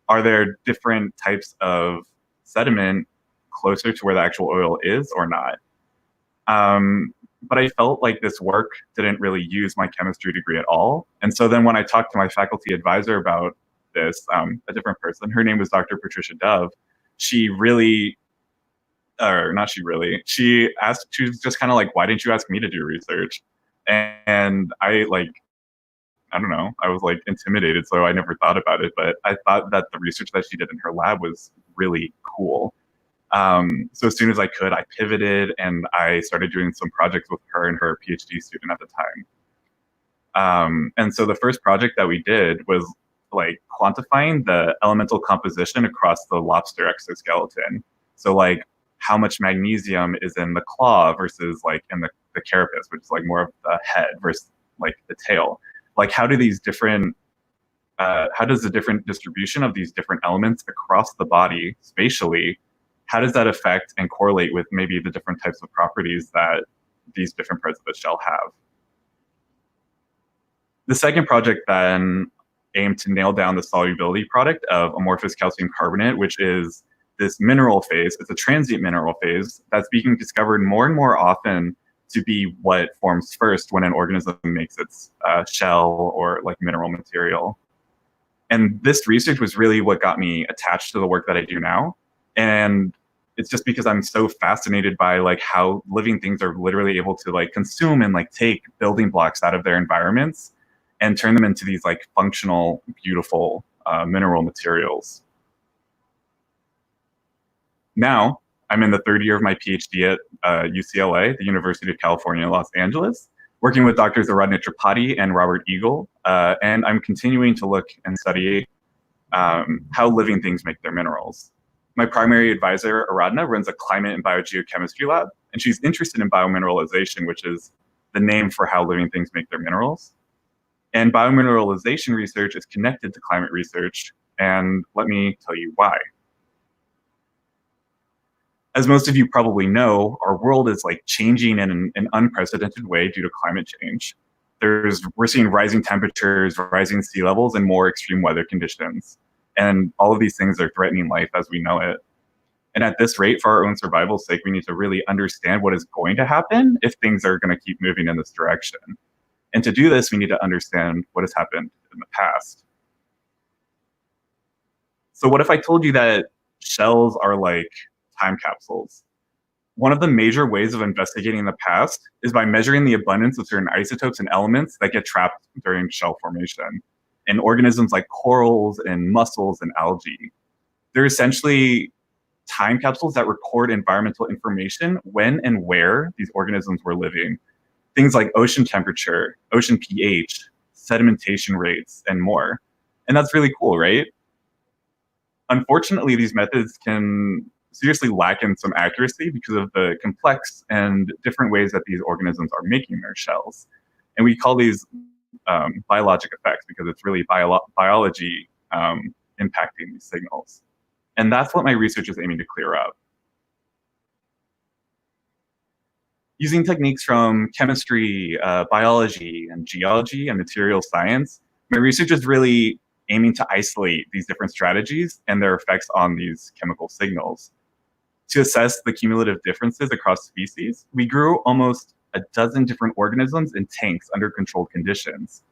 are there different types of sediment closer to where the actual oil is or not? But I felt like this work didn't really use my chemistry degree at all. And so then when I talked to my faculty advisor about this, a different person, her name was Dr. Patricia Dove, she was just kind of like, why didn't you ask me to do research? And I don't know, I was like intimidated, so I never thought about it, but I thought that the research that she did in her lab was really cool. So as soon as I could, I pivoted and I started doing some projects with her and her PhD student at the time. And so the first project that we did was like quantifying the elemental composition across the lobster exoskeleton. So like how much magnesium is in the claw versus like in the carapace, which is like more of the head versus like the tail. Like how does the different distribution of these different elements across the body spatially, how does that affect and correlate with maybe the different types of properties that these different parts of the shell have? The second project then aimed to nail down the solubility product of amorphous calcium carbonate, which is this mineral phase. It's a transient mineral phase that's being discovered more and more often to be what forms first when an organism makes its shell or like mineral material. And this research was really what got me attached to the work that I do now. And it's just because I'm so fascinated by like how living things are literally able to like consume and like take building blocks out of their environments and turn them into these like functional, beautiful mineral materials. Now, I'm in the third year of my PhD at UCLA, the University of California, Los Angeles, working with Drs. Aradhana Tripathi and Robert Eagle, and I'm continuing to look and study how living things make their minerals. My primary advisor, Aradhana, runs a climate and biogeochemistry lab, and she's interested in biomineralization, which is the name for how living things make their minerals. And biomineralization research is connected to climate research, and let me tell you why. As most of you probably know, our world is like changing in an unprecedented way due to climate change. We're seeing rising temperatures, rising sea levels, and more extreme weather conditions. And all of these things are threatening life as we know it. And at this rate, for our own survival's sake, we need to really understand what is going to happen if things are going to keep moving in this direction. And to do this, we need to understand what has happened in the past. So what if I told you that shells are like time capsules? One of the major ways of investigating the past is by measuring the abundance of certain isotopes and elements that get trapped during shell formation in organisms like corals and mussels and algae. They're essentially time capsules that record environmental information when and where these organisms were living. Things like ocean temperature, ocean pH, sedimentation rates, and more. And that's really cool, right? Unfortunately, these methods can seriously lack in some accuracy because of the complex and different ways that these organisms are making their shells. And we call these biologic effects because it's really biology impacting these signals. And that's what my research is aiming to clear up. Using techniques from chemistry, biology, and geology and material science, my research is really aiming to isolate these different strategies and their effects on these chemical signals. To assess the cumulative differences across species, we grew almost a dozen different organisms in tanks under controlled conditions.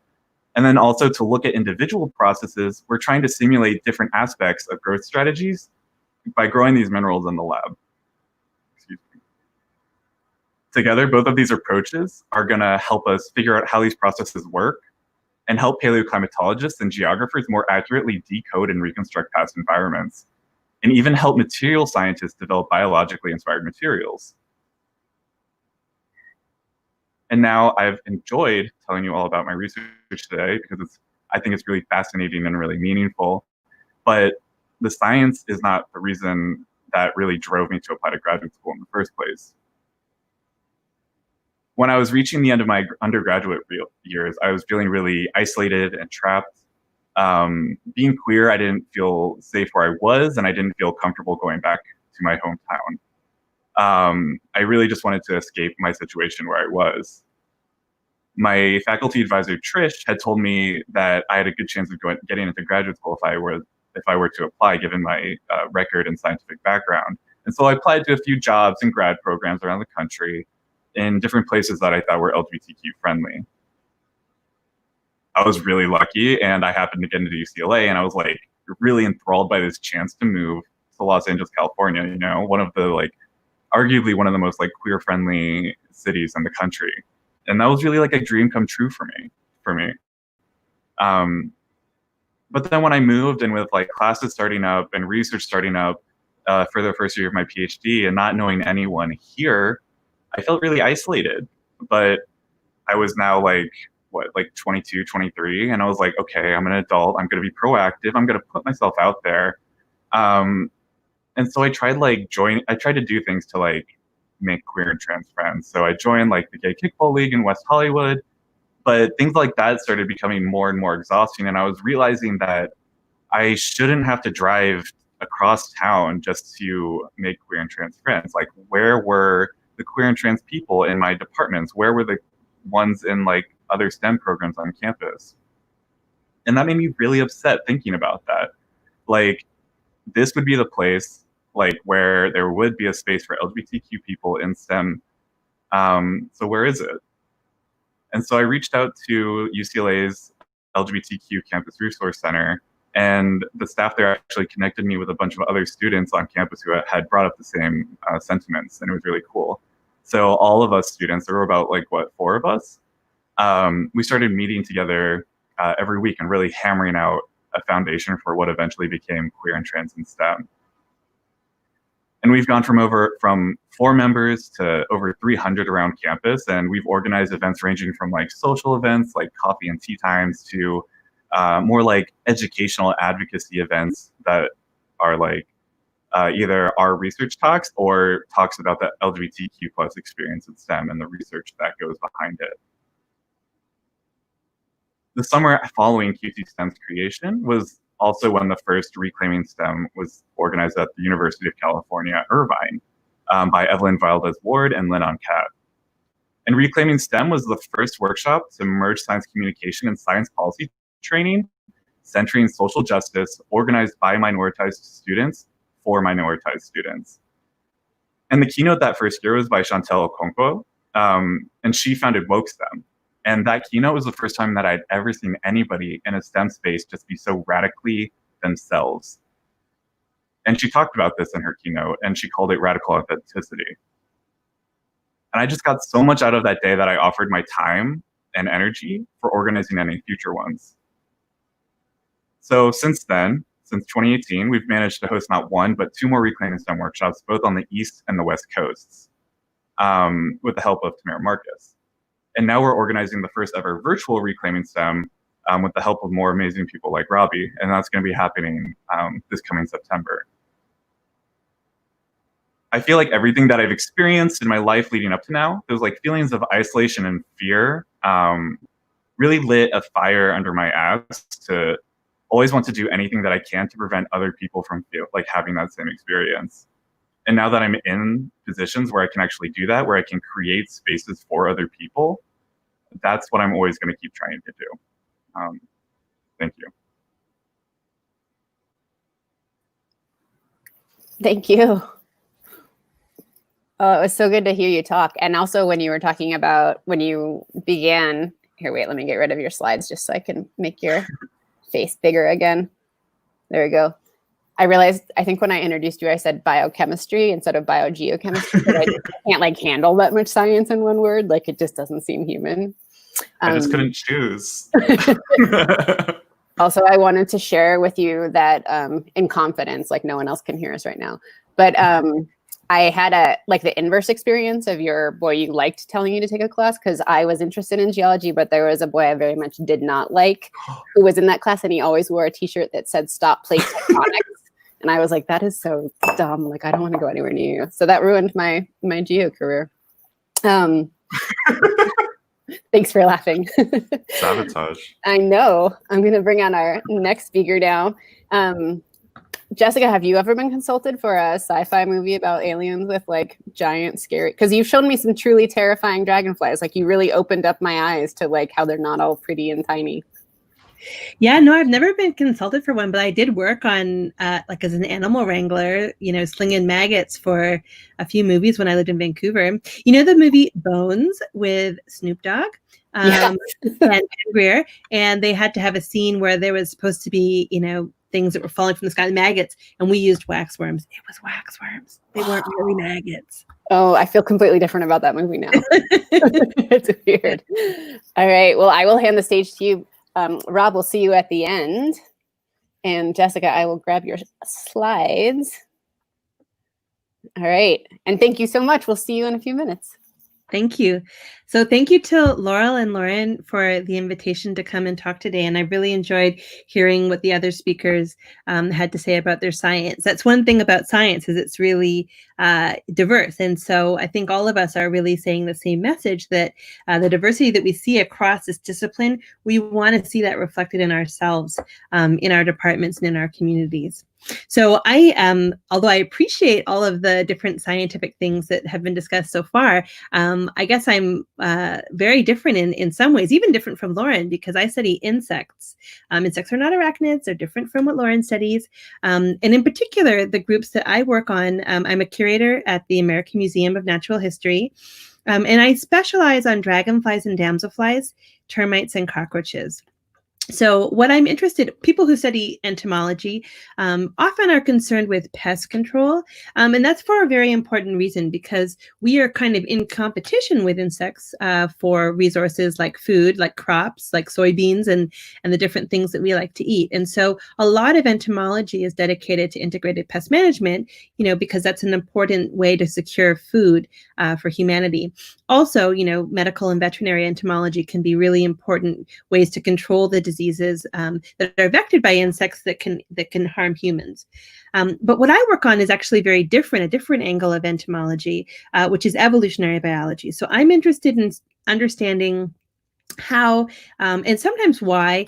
And then also to look at individual processes, we're trying to simulate different aspects of growth strategies by growing these minerals in the lab. Excuse me. Together, both of these approaches are going to help us figure out how these processes work and help paleoclimatologists and geographers more accurately decode and reconstruct past environments, and even help material scientists develop biologically inspired materials. And now I've enjoyed telling you all about my research today because I think it's really fascinating and really meaningful. But the science is not the reason that really drove me to apply to graduate school in the first place. When I was reaching the end of my undergraduate years, I was feeling really isolated and trapped. Being queer, I didn't feel safe where I was, and I didn't feel comfortable going back to my hometown. I really just wanted to escape my situation where I was. My faculty advisor, Trish, had told me that I had a good chance of getting into graduate school if I were to apply, given my record and scientific background. And so I applied to a few jobs and grad programs around the country in different places that I thought were LGBTQ friendly. I was really lucky, and I happened to get into UCLA, and I was like really enthralled by this chance to move to Los Angeles, California. You know, arguably one of the most like queer friendly cities in the country, and that was really like a dream come true for me. But then when I moved, and with like classes starting up and research starting up for the first year of my PhD, and not knowing anyone here, I felt really isolated. But I was now like like 22, 23. And I was like, okay, I'm an adult. I'm going to be proactive. I'm going to put myself out there. And so I tried to do things to like make queer and trans friends. So I joined like the Gay Kickball League in West Hollywood, but things like that started becoming more and more exhausting. And I was realizing that I shouldn't have to drive across town just to make queer and trans friends. Like, where were the queer and trans people in my departments? Where were the ones in like other STEM programs on campus? And that made me really upset thinking about that. Like, this would be the place like where there would be a space for LGBTQ people in STEM. So where is it? And so I reached out to UCLA's LGBTQ Campus Resource Center, and the staff there actually connected me with a bunch of other students on campus who had brought up the same sentiments, and it was really cool. So all of us students, there were about like, 4 of us, we started meeting together every week and really hammering out a foundation for what eventually became Queer and Trans in STEM. And we've gone from 4 members to over 300 around campus, and we've organized events ranging from like social events like coffee and tea times to more like educational advocacy events that are like either our research talks or talks about the LGBTQ plus experience in STEM and the research that goes behind it. The summer following QC STEM's creation was also when the first Reclaiming STEM was organized at the University of California, Irvine, by Evelyn Valdez Ward and Lynn Oncat. And Reclaiming STEM was the first workshop to merge science communication and science policy training, centering social justice, organized by minoritized students for minoritized students. And the keynote that first year was by Chantel Okonkwo, and she founded Woke STEM. And that keynote was the first time that I'd ever seen anybody in a STEM space just be so radically themselves. And she talked about this in her keynote, and she called it radical authenticity. And I just got so much out of that day that I offered my time and energy for organizing any future ones. So since then, since 2018, we've managed to host not 1, but 2 more Reclaiming STEM workshops, both on the East and the West Coasts, with the help of Tamara Marcus. And now we're organizing the first ever virtual Reclaiming STEM with the help of more amazing people like Robbie, and that's going to be happening this coming September. I feel like everything that I've experienced in my life leading up to now, those like feelings of isolation and fear, really lit a fire under my ass to always want to do anything that I can to prevent other people from having that same experience. And now that I'm in positions where I can actually do that, where I can create spaces for other people, that's what I'm always going to keep trying to do. Thank you. Thank you. Oh, it was so good to hear you talk. And also when you were talking about when you began, here, wait, let me get rid of your slides just so I can make your face bigger again. There we go. I realized, I think when I introduced you, I said biochemistry instead of biogeochemistry, but I can't like handle that much science in one word. Like it just doesn't seem human. I just couldn't choose. Also, I wanted to share with you that in confidence, like no one else can hear us right now, but I had the inverse experience of your boy you liked telling you to take a class, because I was interested in geology, but there was a boy I very much did not like who was in that class, and he always wore a t-shirt that said "Stop Plate Tectonics." And I was like, that is so dumb. Like, I don't want to go anywhere near you. So that ruined my geo career. Thanks for laughing. Sabotage. I know. I'm going to bring on our next speaker now. Jessica, have you ever been consulted for a sci-fi movie about aliens with like giant scary? Because you've shown me some truly terrifying dragonflies. Like you really opened up my eyes to like how they're not all pretty and tiny. Yeah, no, I've never been consulted for one, but I did work on like as an animal wrangler, slinging maggots for a few movies when I lived in Vancouver. You know the movie Bones with Snoop Dogg and Greer, and they had to have a scene where there was supposed to be, things that were falling from the sky, maggots, and we used waxworms. It was waxworms. They weren't really maggots. Oh, I feel completely different about that movie now. It's weird. All right, well, I will hand the stage to you. Rob, we'll see you at the end. And Jessica, I will grab your slides. All right. And thank you so much. We'll see you in a few minutes. Thank you. So thank you to Laurel and Lauren for the invitation to come and talk today. And I really enjoyed hearing what the other speakers had to say about their science. That's one thing about science, is it's really diverse. And so I think all of us are really saying the same message, that the diversity that we see across this discipline, we want to see that reflected in ourselves, in our departments and in our communities. So although I appreciate all of the different scientific things that have been discussed so far, I guess I'm very different in some ways, even different from Lauren, because I study insects. Insects are not arachnids. They're different from what Lauren studies. And in particular, the groups that I work on, I'm a curator at the American Museum of Natural History. And I specialize on dragonflies and damselflies, termites and cockroaches. So what I'm interested, people who study entomology often are concerned with pest control. And that's for a very important reason, because we are kind of in competition with insects for resources like food, like crops, like soybeans, and the different things that we like to eat. And so a lot of entomology is dedicated to integrated pest management, because that's an important way to secure food for humanity. Also, medical and veterinary entomology can be really important ways to control the diseases that are vectored by insects that can harm humans. But what I work on is actually very different, a different angle of entomology, which is evolutionary biology. So I'm interested in understanding how and sometimes why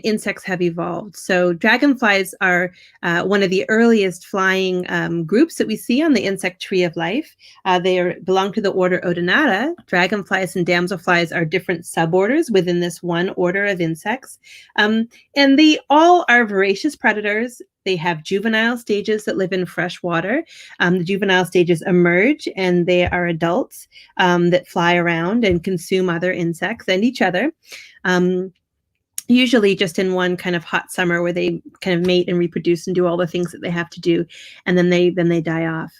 insects have evolved. So dragonflies are one of the earliest flying groups that we see on the insect tree of life. They belong to the order Odonata. Dragonflies and damselflies are different suborders within this one order of insects. And they all are voracious predators. They have juvenile stages that live in fresh water. The juvenile stages emerge, and they are adults that fly around and consume other insects and each other. Usually just in one kind of hot summer where they kind of mate and reproduce and do all the things that they have to do, and then they die off.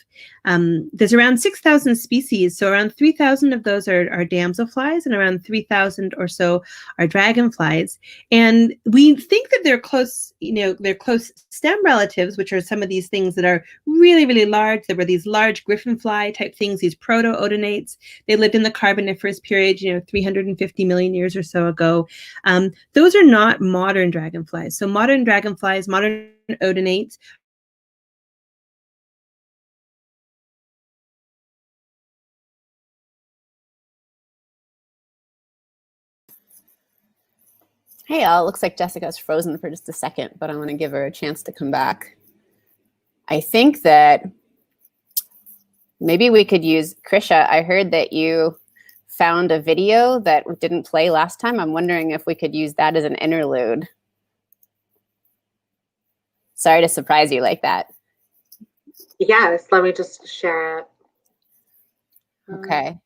There's around 6,000 species, so around 3,000 of those are damselflies, and around 3,000 or so are dragonflies. And we think that they're close stem relatives, which are some of these things that are really, really large. There were these large griffin fly type things, these proto-odonates. They lived in the Carboniferous period, 350 million years or so ago. Those are not modern dragonflies. So modern dragonflies, modern odonates, Hey, all. Looks like Jessica's frozen for just a second, but I want to give her a chance to come back. I think that maybe we could use Krisha. I heard that you found a video that didn't play last time. I'm wondering if we could use that as an interlude. Sorry to surprise you like that. Yes, let me just share it. Okay.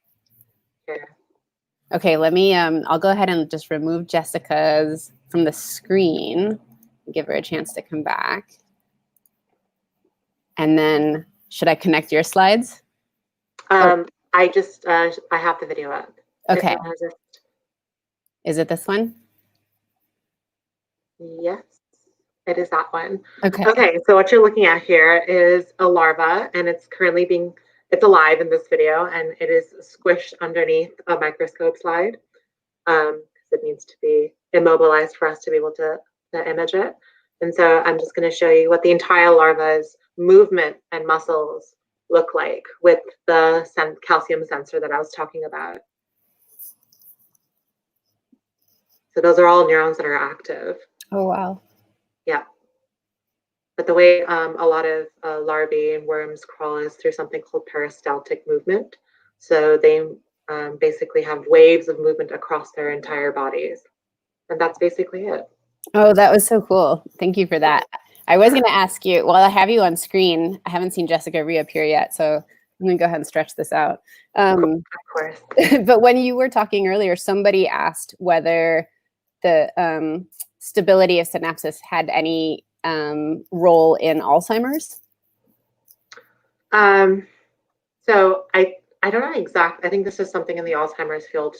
Here. Okay, let me, I'll go ahead and just remove Jessica's from the screen, give her a chance to come back. And then, should I connect your slides? I have the video up. Okay. Is it this one? Yes, it is that one. Okay. Okay, so what you're looking at here is a larva, and it's currently it's alive in this video, and it is squished underneath a microscope slide. It needs to be immobilized for us to be able to image it. And so I'm just going to show you what the entire larva's movement and muscles look like with the calcium sensor that I was talking about. So those are all neurons that are active. Oh, wow. Yeah. But the way a lot of larvae and worms crawl is through something called peristaltic movement. So they basically have waves of movement across their entire bodies. And that's basically it. Oh, that was so cool. Thank you for that. I was going to ask you, while I have you on screen, I haven't seen Jessica reappear yet, so I'm going to go ahead and stretch this out. Of course. But when you were talking earlier, somebody asked whether the stability of synapses had any role in Alzheimer's. So I don't know exactly. I think this is something in the Alzheimer's field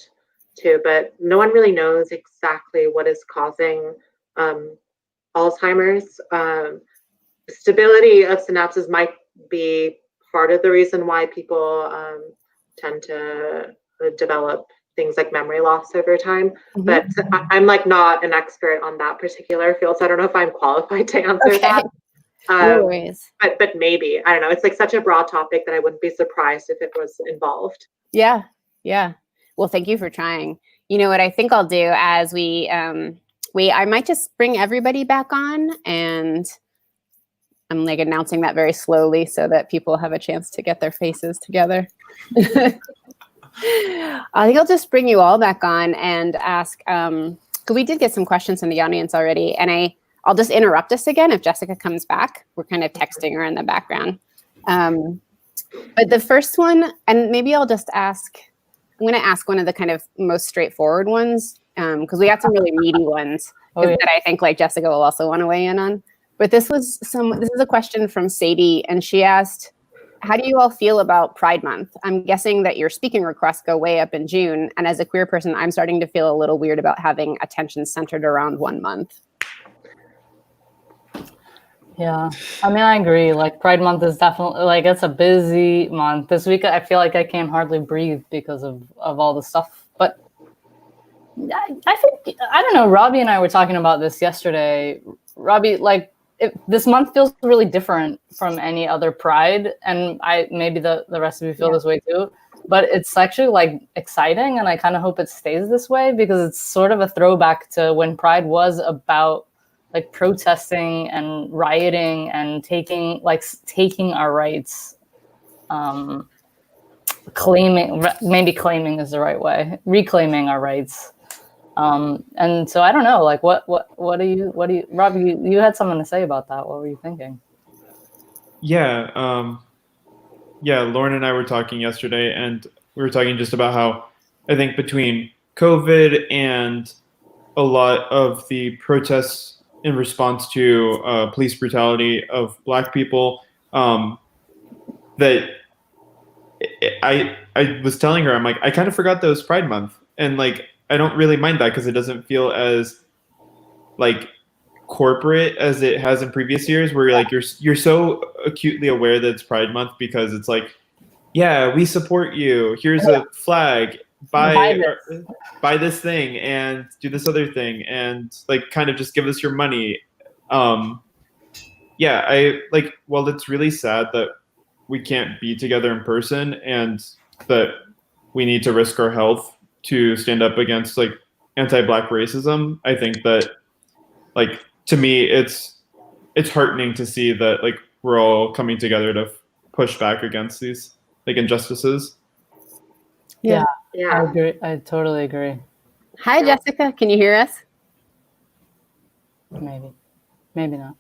too, but no one really knows exactly what is causing Alzheimer's. Stability of synapses might be part of the reason why people tend to develop things like memory loss over time. But I'm like not an expert on that particular field, so I don't know if I'm qualified to answer that. No worries. But maybe, I don't know. It's like such a broad topic that I wouldn't be surprised if it was involved. Yeah. Well, thank you for trying. You know what I think I'll do as I might just bring everybody back on, and I'm like announcing that very slowly so that people have a chance to get their faces together. I think I'll just bring you all back on and ask, because we did get some questions from the audience already, and I'll just interrupt us again if Jessica comes back. We're kind of texting her in the background. But the first one, and maybe I'll just ask, I'm going to ask one of the kind of most straightforward ones, because we got some really meaty ones that I think like Jessica will also want to weigh in on. But this is a question from Sadie, and she asked, how do you all feel about Pride Month? I'm guessing that your speaking requests go way up in June, and as a queer person, I'm starting to feel a little weird about having attention centered around 1 month. Yeah, I mean, I agree. Like Pride Month is definitely like, it's a busy month. This week, I feel like I can hardly breathe because of all the stuff. But I think, I don't know, Robbie and I were talking about this yesterday. Robbie, like, this month feels really different from any other Pride, and maybe the rest of you feel this way too. But it's actually like exciting, and I kind of hope it stays this way because it's sort of a throwback to when Pride was about like protesting and rioting and taking our rights, claiming is the right way, reclaiming our rights. And so I don't know, like what do you, Robbie, you had something to say about that. What were you thinking? Yeah. Lauren and I were talking yesterday, and we were talking just about how I think between COVID and a lot of the protests in response to police brutality of Black people, that I was telling her, I'm like, I kind of forgot that it was Pride Month, and like I don't really mind that because it doesn't feel as like corporate as it has in previous years, where you're so acutely aware that it's Pride Month because it's like, yeah, we support you. Here's a flag. Buy this thing and do this other thing and like kind of just give us your money. I like, well, it's really sad that we can't be together in person and that we need to risk our health to stand up against like anti-Black racism. I think that like, to me, it's heartening to see that like we're all coming together to push back against these like injustices. Yeah. I agree. I totally agree. Hi, Jessica. Can you hear us? Maybe not.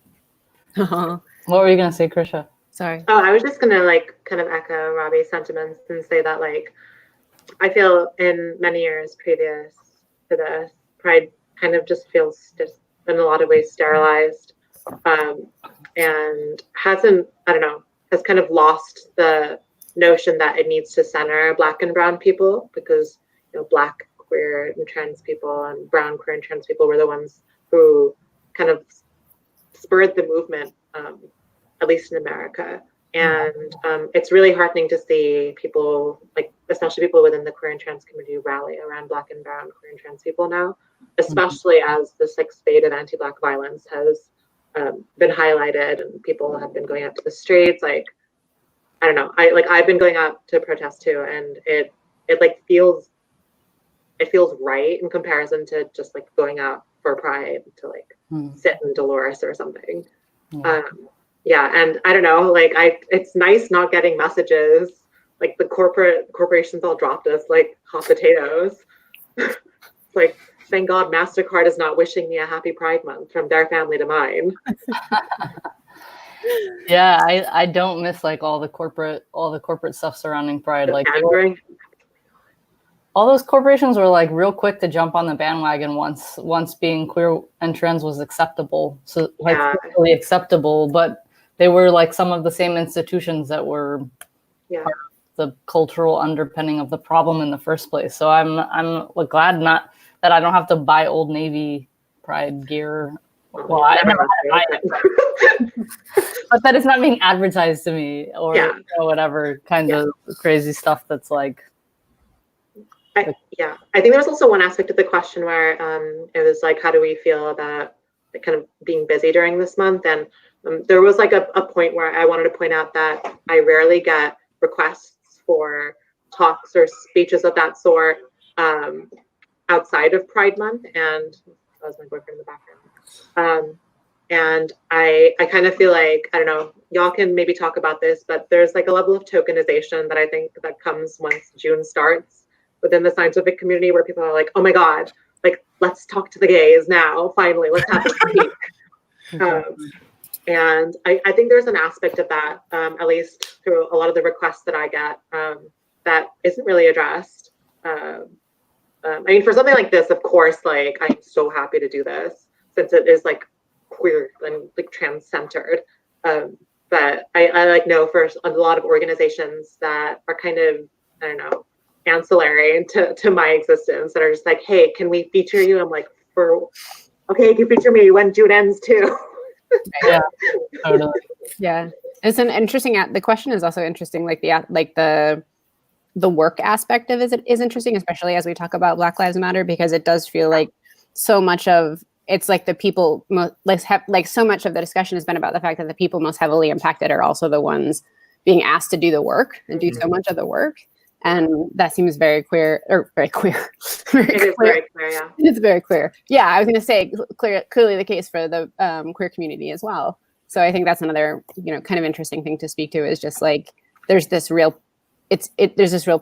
What were you gonna say, Krisha? Sorry. Oh, I was just gonna like kind of echo Robbie's sentiments and say that like I feel in many years previous to this, Pride kind of just feels just in a lot of ways sterilized, and has kind of lost the notion that it needs to center Black and brown people, because Black, queer, and trans people and brown, queer, and trans people were the ones who kind of spurred the movement, at least in America. And it's really heartening to see people, like especially people within the queer and trans community, rally around Black and brown, queer, and trans people now, especially as the sixth spate of anti-Black violence has been highlighted and people have been going out to the streets. Like, I don't know, I've been going out to protest too, and it feels right in comparison to just like going out for Pride to like sit in Dolores or something. And I don't know, like it's nice not getting messages like the corporations all dropped us like hot potatoes. Like, thank God MasterCard is not wishing me a happy Pride Month from their family to mine. Yeah, I don't miss like all the corporate stuff surrounding Pride. Like all those corporations were like real quick to jump on the bandwagon once being queer and trans was acceptable. So like really acceptable, but they were like some of the same institutions that were part of the cultural underpinning of the problem in the first place. So I'm glad not that I don't have to buy Old Navy Pride gear. Well, I never had to buy it, but that is not being advertised to me or whatever kind of crazy stuff that's like I think there's also one aspect of the question where it was like, how do we feel about like, kind of being busy during this month? And there was like a point where I wanted to point out that I rarely get requests for talks or speeches of that sort outside of Pride Month. And that was my boyfriend in the background. And I kind of feel like, I don't know, y'all can maybe talk about this, but there's like a level of tokenization that I think that comes once June starts within the scientific community, where people are like, oh my God, like, let's talk to the gays now, finally, let's have them speak. And I think there's an aspect of that, at least through a lot of the requests that I get, that isn't really addressed. I mean, for something like this, of course, like, I'm so happy to do this, since it is like queer and like trans-centered. But I like know for a lot of organizations that are kind of, I don't know, ancillary to my existence, that are just like, hey, can we feature you? I'm like, okay, you can feature me when June ends too. Yeah, totally. Yeah, it's an interesting. The question is also interesting. Like the work aspect of it is interesting, especially as we talk about Black Lives Matter, because it does feel like so much of it's like the people like so much of the discussion has been about the fact that the people most heavily impacted are also the ones being asked to do the work and do so much of the work. And that seems very queer, or very queer. It is very queer, yeah. It's very queer. Yeah, I was going to say clearly the case for the queer community as well. So I think that's another, kind of interesting thing to speak to, is just like there's this real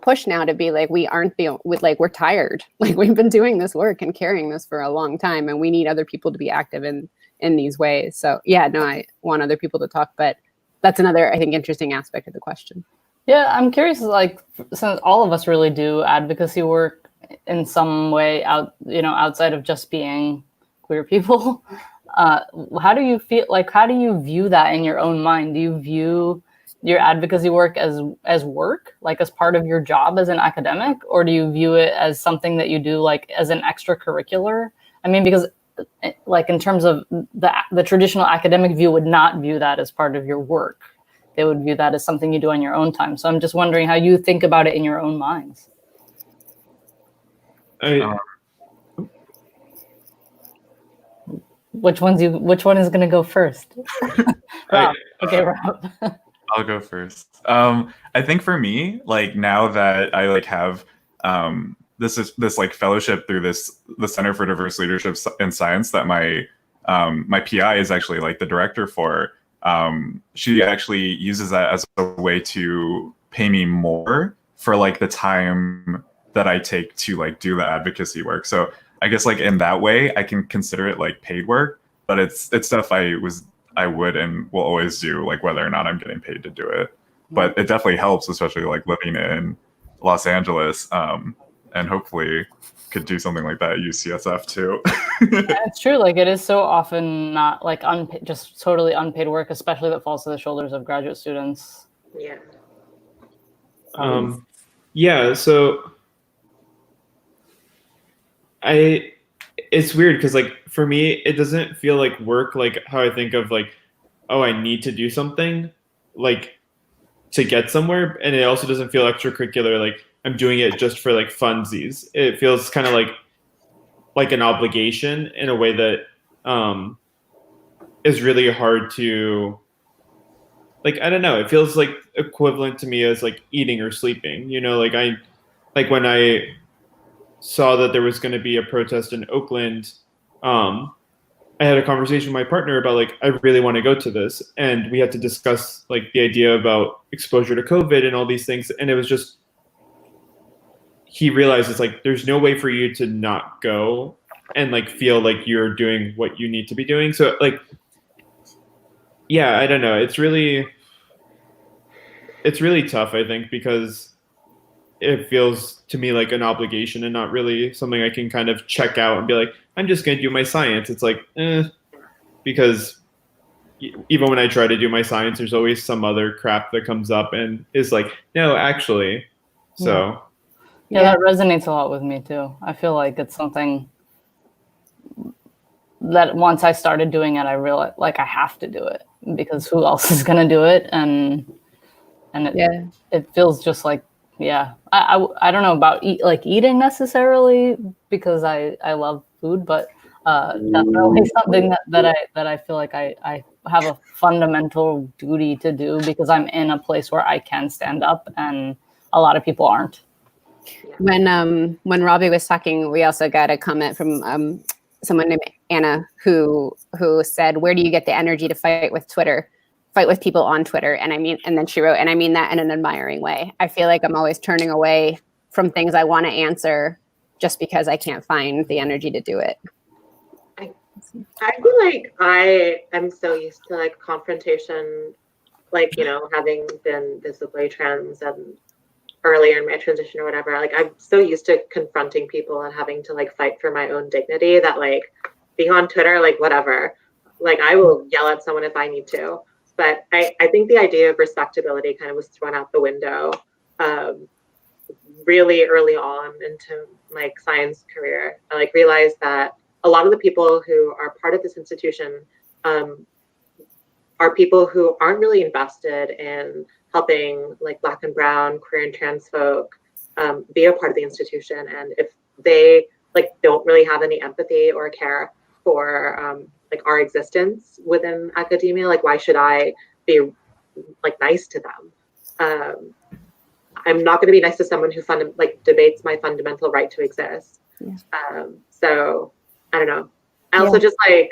push now to be like, we're tired. Like, we've been doing this work and carrying this for a long time, and we need other people to be active in these ways. So yeah, no, I want other people to talk, but that's another, I think, interesting aspect of the question. Yeah, I'm curious, like, since all of us really do advocacy work in some way outside of just being queer people, how do you feel, like, how do you view that in your own mind? Do you view your advocacy work as work, like as part of your job as an academic, or do you view it as something that you do like as an extracurricular? I mean, because like in terms of the traditional academic view would not view that as part of your work. They would view that as something you do on your own time. So I'm just wondering how you think about it in your own minds. Which one is going to go first? Rob. Okay, Rob. I'll go first. I think for me, like, now that I like have this like fellowship through the Center for Diverse Leadership in Science that my PI is actually like the director for. She actually uses that as a way to pay me more for like the time that I take to like do the advocacy work. So I guess like in that way I can consider it like paid work, but it's stuff I would and will always do, like whether or not I'm getting paid to do it. But it definitely helps, especially like living in Los Angeles, and hopefully could do something like that at UCSF too. Yeah, it's true. Like, it is so often not like just totally unpaid work, especially that falls to the shoulders of graduate students. Yeah. Yeah. So it's weird because like for me, it doesn't feel like work, like how I think of like, oh, I need to do something like to get somewhere. And it also doesn't feel extracurricular, like I'm doing it just for like funsies. It feels kind of like an obligation in a way that is really hard to, like, I don't know, it feels like equivalent to me as like eating or sleeping, like when I saw that there was going to be a protest in Oakland, I had a conversation with my partner about like, I really want to go to this. And we had to discuss like the idea about exposure to COVID and all these things. And it was just, he realized it's like, there's no way for you to not go and like feel like you're doing what you need to be doing. So like, yeah, I don't know. It's really tough, I think, because it feels to me like an obligation and not really something I can kind of check out and be like, I'm just going to do my science. It's like, because even when I try to do my science, there's always some other crap that comes up and is like, no, actually. So. Yeah, that resonates a lot with me too. I feel like it's something that once I started doing it, I realized like I have to do it because who else is going to do it? And it feels just like Yeah, I don't know about eating necessarily because I love food, but definitely something that I feel like I have a fundamental duty to do because I'm in a place where I can stand up and a lot of people aren't. When Robbie was talking, we also got a comment from someone named Anna who said, "Where do you get the energy to fight with people on Twitter?" And then she wrote, "And I mean that in an admiring way. I feel like I'm always turning away from things I want to answer just because I can't find the energy to do it." I feel like I am so used to like confrontation, like, you know, having been visibly trans and earlier in my transition or whatever, like I'm so used to confronting people and having to like fight for my own dignity that like being on Twitter, like whatever, like I will yell at someone if I need to. But I think the idea of respectability kind of was thrown out the window really early on into my science career. I like realized that a lot of the people who are part of this institution are people who aren't really invested in helping like Black and Brown, queer and trans folk be a part of the institution. And if they like don't really have any empathy or care for like our existence within academia, like why should I be like nice to them? I'm not going to be nice to someone who debates my fundamental right to exist. Yeah. So I don't know. I also just like,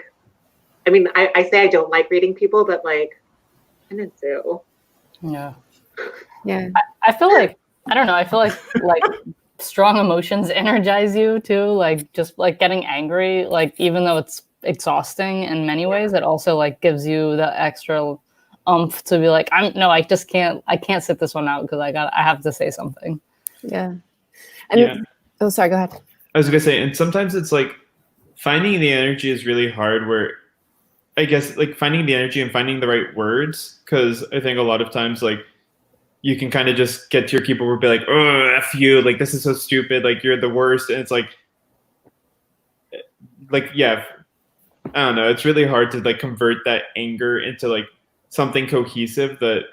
I mean, I say I don't like reading people, but like, I kind of do. Yeah. Yeah. I feel like, I don't know, I feel like strong emotions energize you too. Like just like getting angry, like even though it's exhausting in many ways, it also like gives you the extra oomph to be like, I can't sit this one out because I have to say something. Yeah. And oh, sorry, go ahead. I was gonna say, and sometimes it's like finding the energy is really hard, where I guess like finding the energy and finding the right words, because I think a lot of times like you can kind of just get to your keyboard and be like, "Oh, F you, like this is so stupid, like you're the worst," and it's like yeah, I don't know, it's really hard to like convert that anger into like something cohesive that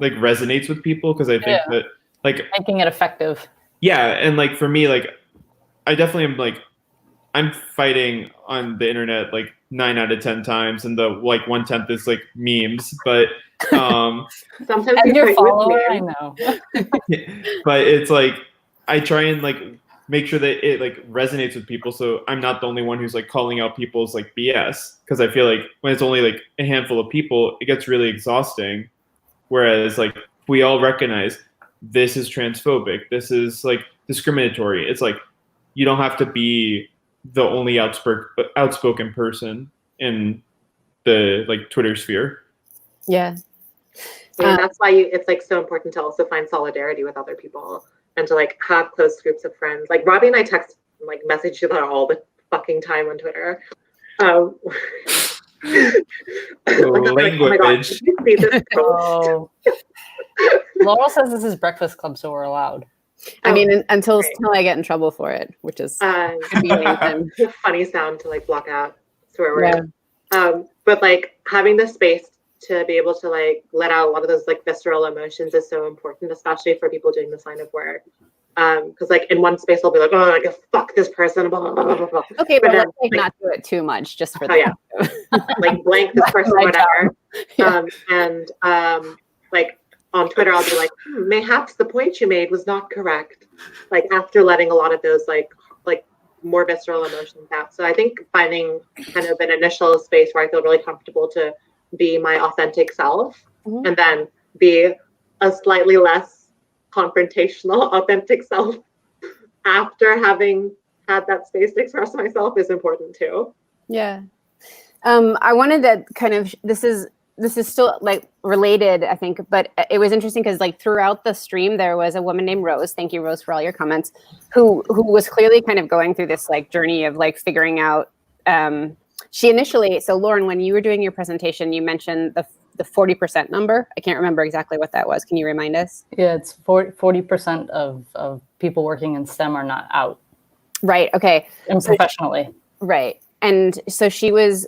like resonates with people, because I think that like making it effective. Yeah, and like for me, like I definitely am like I'm fighting on the internet like 9 out of 10 times, and the like 1/10 is like memes, but sometimes as your follower, I know. But it's like I try and like make sure that it like resonates with people, so I'm not the only one who's like calling out people's like BS, because I feel like when it's only like a handful of people, it gets really exhausting. Whereas like we all recognize this is transphobic, this is like discriminatory. It's like you don't have to be the only outspoken person in the like Twitter sphere. Yeah. That's why it's like so important to also find solidarity with other people and to like have close groups of friends. Like Robbie and I text like message each other all the fucking time on Twitter. Language. Oh. Laurel says this is Breakfast Club, so we're allowed. I mean, until I get in trouble for it, which is could be anytime. A funny sound to like block out swear words. But like having the space to be able to like let out a lot of those like visceral emotions is so important, especially for people doing this line of work. Because like in one space I'll be like, oh, like fuck this person, blah, blah, blah, blah. Okay, but let's like not do it too much, just for that. Like blank this person, whatever. Like on Twitter, I'll be like, mayhaps the point you made was not correct. Like after letting a lot of those like more visceral emotions out. So I think finding kind of an initial space where I feel really comfortable to be my authentic self, and then be a slightly less confrontational, authentic self after having had that space to express myself is important too. Yeah. I wanted to kind of, this is still like related, I think, but it was interesting because like throughout the stream, there was a woman named Rose. Thank you, Rose, for all your comments, who was clearly kind of going through this like journey of like figuring out, she initially, so Lauren, when you were doing your presentation, you mentioned the 40% number. I can't remember exactly what that was. Can you remind us? Yeah, it's 40% of people working in STEM are not out. Right. Okay. And professionally. Right. And so she was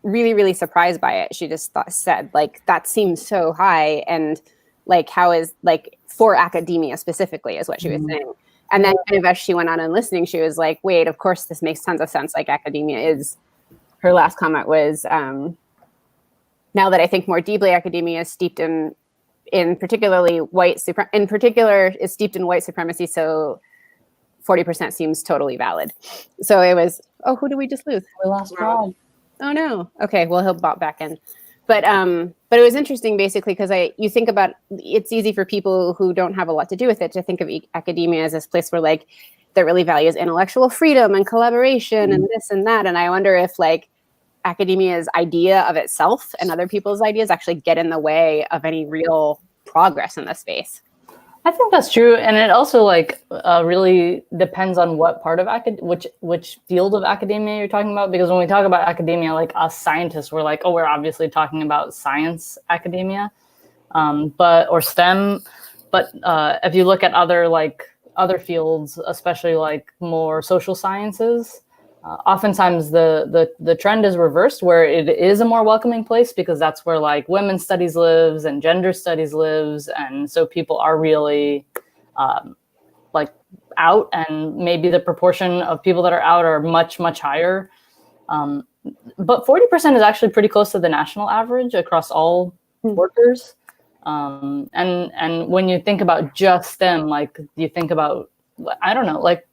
really, really surprised by it. She just said like, that seems so high. And like how is like for academia specifically is what she was saying. And then kind of as she went on and listening, she was like, wait, of course this makes tons of sense. Like academia is, her last comment was, now that I think more deeply, academia is steeped in particularly in particular is steeped in white supremacy. So 40% seems totally valid. So it was, oh, who did we just lose? We lost Rob. Oh no. Okay, well he'll bop back in. But it was interesting basically because you think about, it's easy for people who don't have a lot to do with it to think of academia as this place where like that really values intellectual freedom and collaboration and this and that. And I wonder if like academia's idea of itself and other people's ideas actually get in the way of any real progress in the space. I think that's true, and it also like really depends on what part of which field of academia you're talking about. Because when we talk about academia, like us scientists, we're like, oh, we're obviously talking about science academia, or STEM. But if you look at other fields, especially like more social sciences, oftentimes the trend is reversed, where it is a more welcoming place because that's where like women's studies lives and gender studies lives, and so people are really like out, and maybe the proportion of people that are out are much higher. But 40% is actually pretty close to the national average across all workers. And when you think about just STEM, like you think about, I don't know, like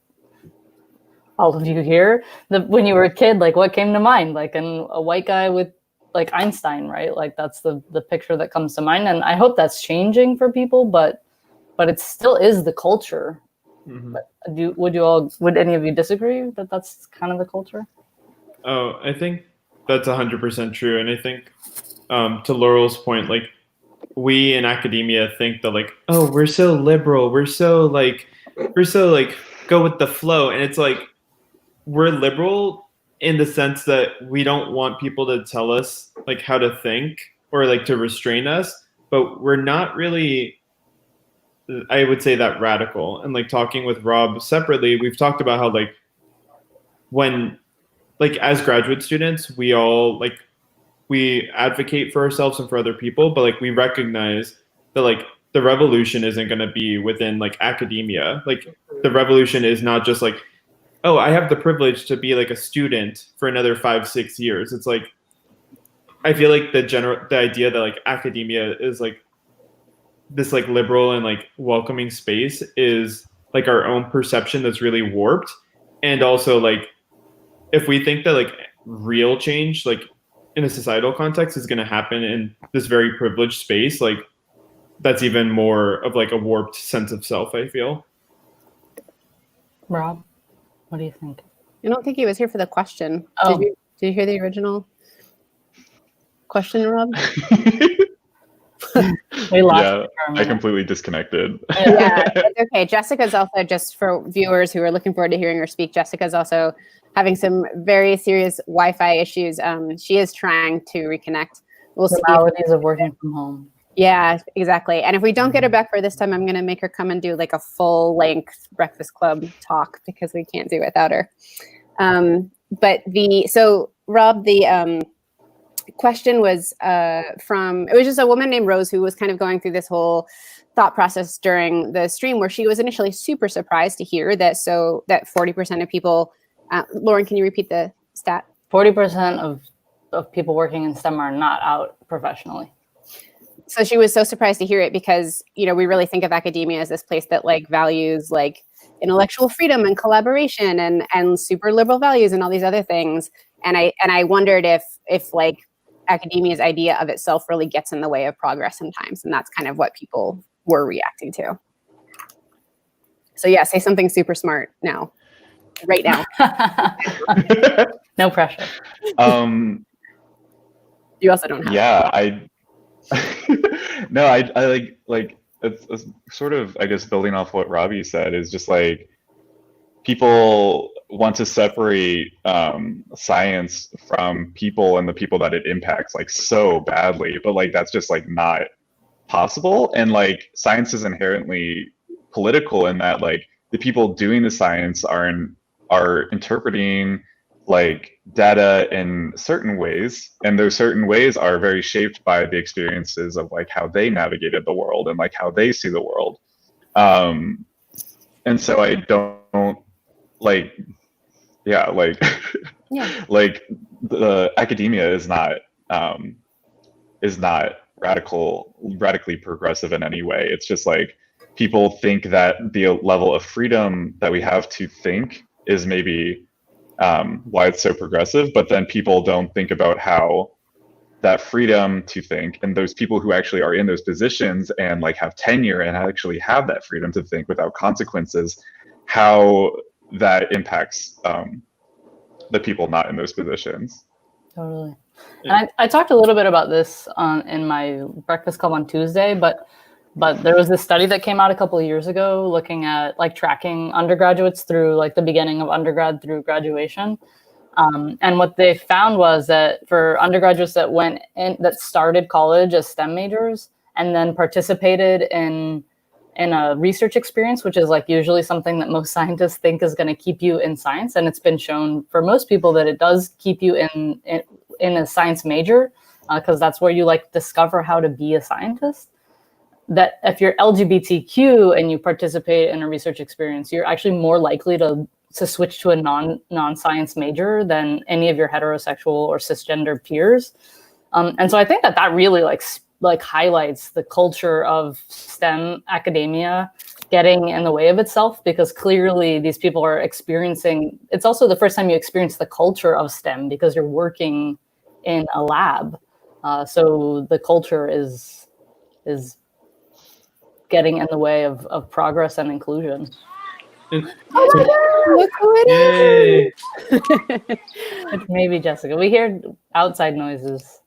all of you here, when you were a kid, like what came to mind? Like a white guy with like Einstein, right? Like that's the picture that comes to mind. And I hope that's changing for people, but it still is the culture. Mm-hmm. Would any of you disagree that that's kind of the culture? Oh, I think that's 100% true. And I think to Laurel's point, like we in academia think that like, oh, we're so liberal. We're so like go with the flow. And it's like, we're liberal in the sense that we don't want people to tell us like how to think or like to restrain us, but we're not really, I would say, that radical. And like talking with Rob separately, we've talked about how like when like as graduate students, we all like we advocate for ourselves and for other people, but like we recognize that like the revolution isn't going to be within like academia. Like the revolution is not just like, oh, I have the privilege to be like a student for another 5-6 years. It's like, I feel like the idea that like academia is like this like liberal and like welcoming space is like our own perception that's really warped. And also like, if we think that like real change, like in a societal context is going to happen in this very privileged space, like that's even more of like a warped sense of self, I feel. Rob? What do you think? I don't think he was here for the question. Oh. Did you hear the original question, Rob? We lost. Yeah, I completely disconnected. Yeah, it's okay. Jessica's also, just for viewers who are looking forward to hearing her speak, Jessica's also having some very serious Wi-Fi issues. She is trying to reconnect. We'll see. Realities of working from home. Yeah, exactly. And if we don't get her back for this time, I'm going to make her come and do like a full-length Breakfast Club talk because we can't do it without her. So Rob, the question was it was just a woman named Rose who was kind of going through this whole thought process during the stream where she was initially super surprised to hear that 40% of people, Lauren, can you repeat the stat? 40% of people working in STEM are not out professionally. So she was so surprised to hear it because, you know, we really think of academia as this place that like values like intellectual freedom and collaboration and super liberal values and all these other things. And I wondered if like academia's idea of itself really gets in the way of progress sometimes. And that's kind of what people were reacting to. So yeah, say something super smart now, right now. No pressure. You also don't have. Yeah, No, I like it's sort of, I guess, building off what Robbie said, is just like people want to separate science from people and the people that it impacts like so badly, but like that's just like not possible. And like science is inherently political in that like the people doing the science are interpreting like data in certain ways, and those certain ways are very shaped by the experiences of like how they navigated the world and like how they see the world. And so I don't like, yeah, like, like the academia is not radically progressive in any way. It's just like people think that the level of freedom that we have to think is maybe why it's so progressive, but then people don't think about how that freedom to think, and those people who actually are in those positions and like have tenure and actually have that freedom to think without consequences, how that impacts the people not in those positions. Totally. And I talked a little bit about this in my Breakfast Club on Tuesday, but there was this study that came out a couple of years ago looking at like tracking undergraduates through like the beginning of undergrad through graduation. And what they found was that for undergraduates that that started college as STEM majors and then participated in a research experience, which is like usually something that most scientists think is going to keep you in science. And it's been shown for most people that it does keep you in a science major, because that's where you like discover how to be a scientist. That if you're LGBTQ and you participate in a research experience, you're actually more likely to switch to a non-science major than any of your heterosexual or cisgender peers. And so I think that really like highlights the culture of STEM academia getting in the way of itself, because clearly these people are experiencing, it's also the first time you experience the culture of STEM because you're working in a lab. So the culture is getting in the way of progress and inclusion. Oh my God, look who it is. It's maybe Jessica. We hear outside noises.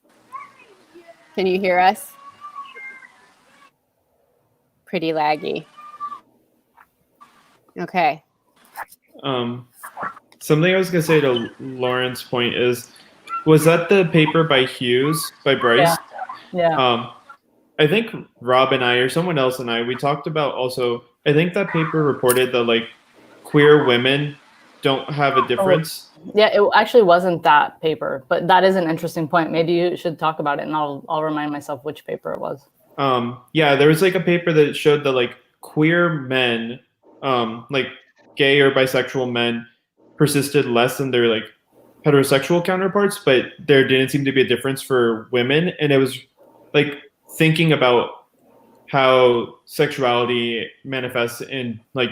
Can you hear us? Pretty laggy. Okay. Something I was gonna say to Lauren's point is, was that the paper by Hughes, by Bryce? Yeah. I think Rob and I, or someone else and I, we talked about also, I think that paper reported that like queer women don't have a difference. Yeah, it actually wasn't that paper, but that is an interesting point. Maybe you should talk about it and I'll remind myself which paper it was. Yeah, there was like a paper that showed that like queer men, like gay or bisexual men, persisted less than their like heterosexual counterparts, but there didn't seem to be a difference for women. And it was like thinking about how sexuality manifests in like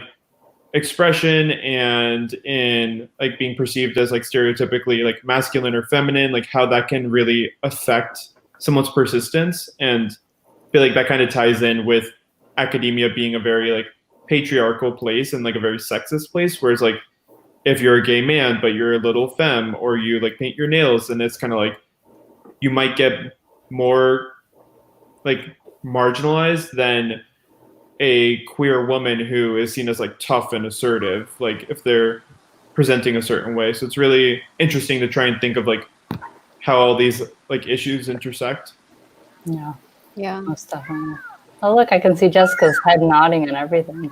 expression and in like being perceived as like stereotypically like masculine or feminine, like how that can really affect someone's persistence. And I feel like that kind of ties in with academia being a very like patriarchal place and like a very sexist place, whereas like if you're a gay man but you're a little femme, or you like paint your nails, and it's kind of like you might get more like marginalized than a queer woman who is seen as like tough and assertive, like if they're presenting a certain way. So it's really interesting to try and think of like how all these like issues intersect. Yeah, most definitely. Oh look, I can see Jessica's head nodding and everything.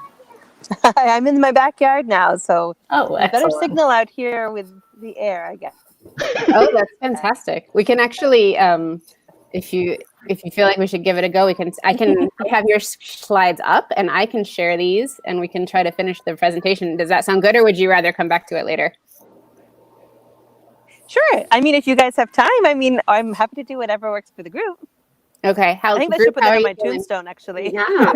I'm in my backyard now, so better excellent. signal out here with the air, I guess. Oh, that's fantastic. We can actually, if you feel like we should give it a go, I can have your slides up and I can share these and we can try to finish the presentation. Does that sound good, or would you rather come back to it later? Sure. I mean, if you guys have time, I mean, I'm happy to do whatever works for the group. Okay. I think I should put that on my tombstone, actually. Yeah.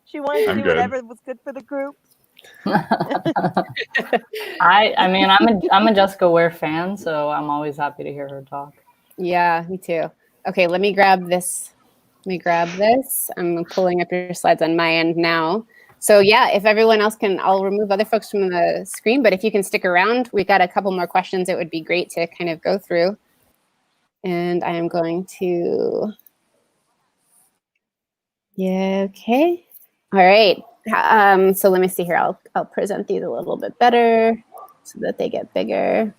She wanted to I'm do good. whatever was good for the group. I mean, I'm a Jessica Ware fan, so I'm always happy to hear her talk. Yeah, me too. Okay, let me grab this. I'm pulling up your slides on my end now. So yeah, if everyone else can, I'll remove other folks from the screen, but if you can stick around, we've got a couple more questions it would be great to kind of go through. And I am going to, yeah, okay. All right, so let me see here. I'll present these a little bit better so that they get bigger.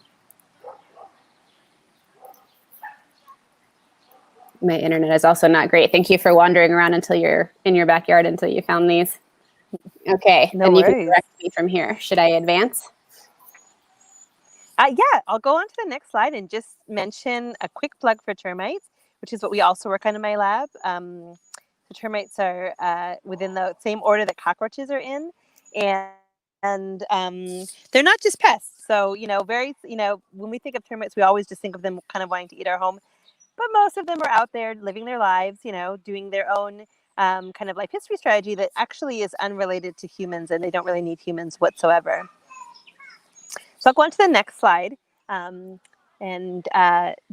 My internet is also not great. Thank you for wandering around until you're in your backyard until you found these. Okay, No and you can worries. direct me from here. Should I advance? Yeah, I'll go on to the next slide and just mention a quick plug for termites, which is what we also work on in my lab. So termites are within the same order that cockroaches are in, and they're not just pests. So when we think of termites, we always just think of them kind of wanting to eat our home, but most of them are out there living their lives, doing their own kind of life history strategy that actually is unrelated to humans, and they don't really need humans whatsoever. So I'll go on to the next slide and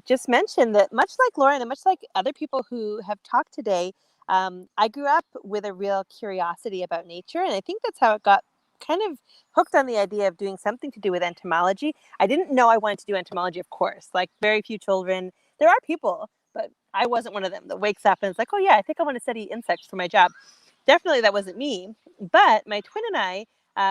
just mention that much like Lauren and much like other people who have talked today, I grew up with a real curiosity about nature. And I think that's how it got kind of hooked on the idea of doing something to do with entomology. I didn't know I wanted to do entomology, of course, like very few children. There are people, but I wasn't one of them that wakes up and is like, oh yeah, I think I want to study insects for my job. Definitely that wasn't me. But my twin and I,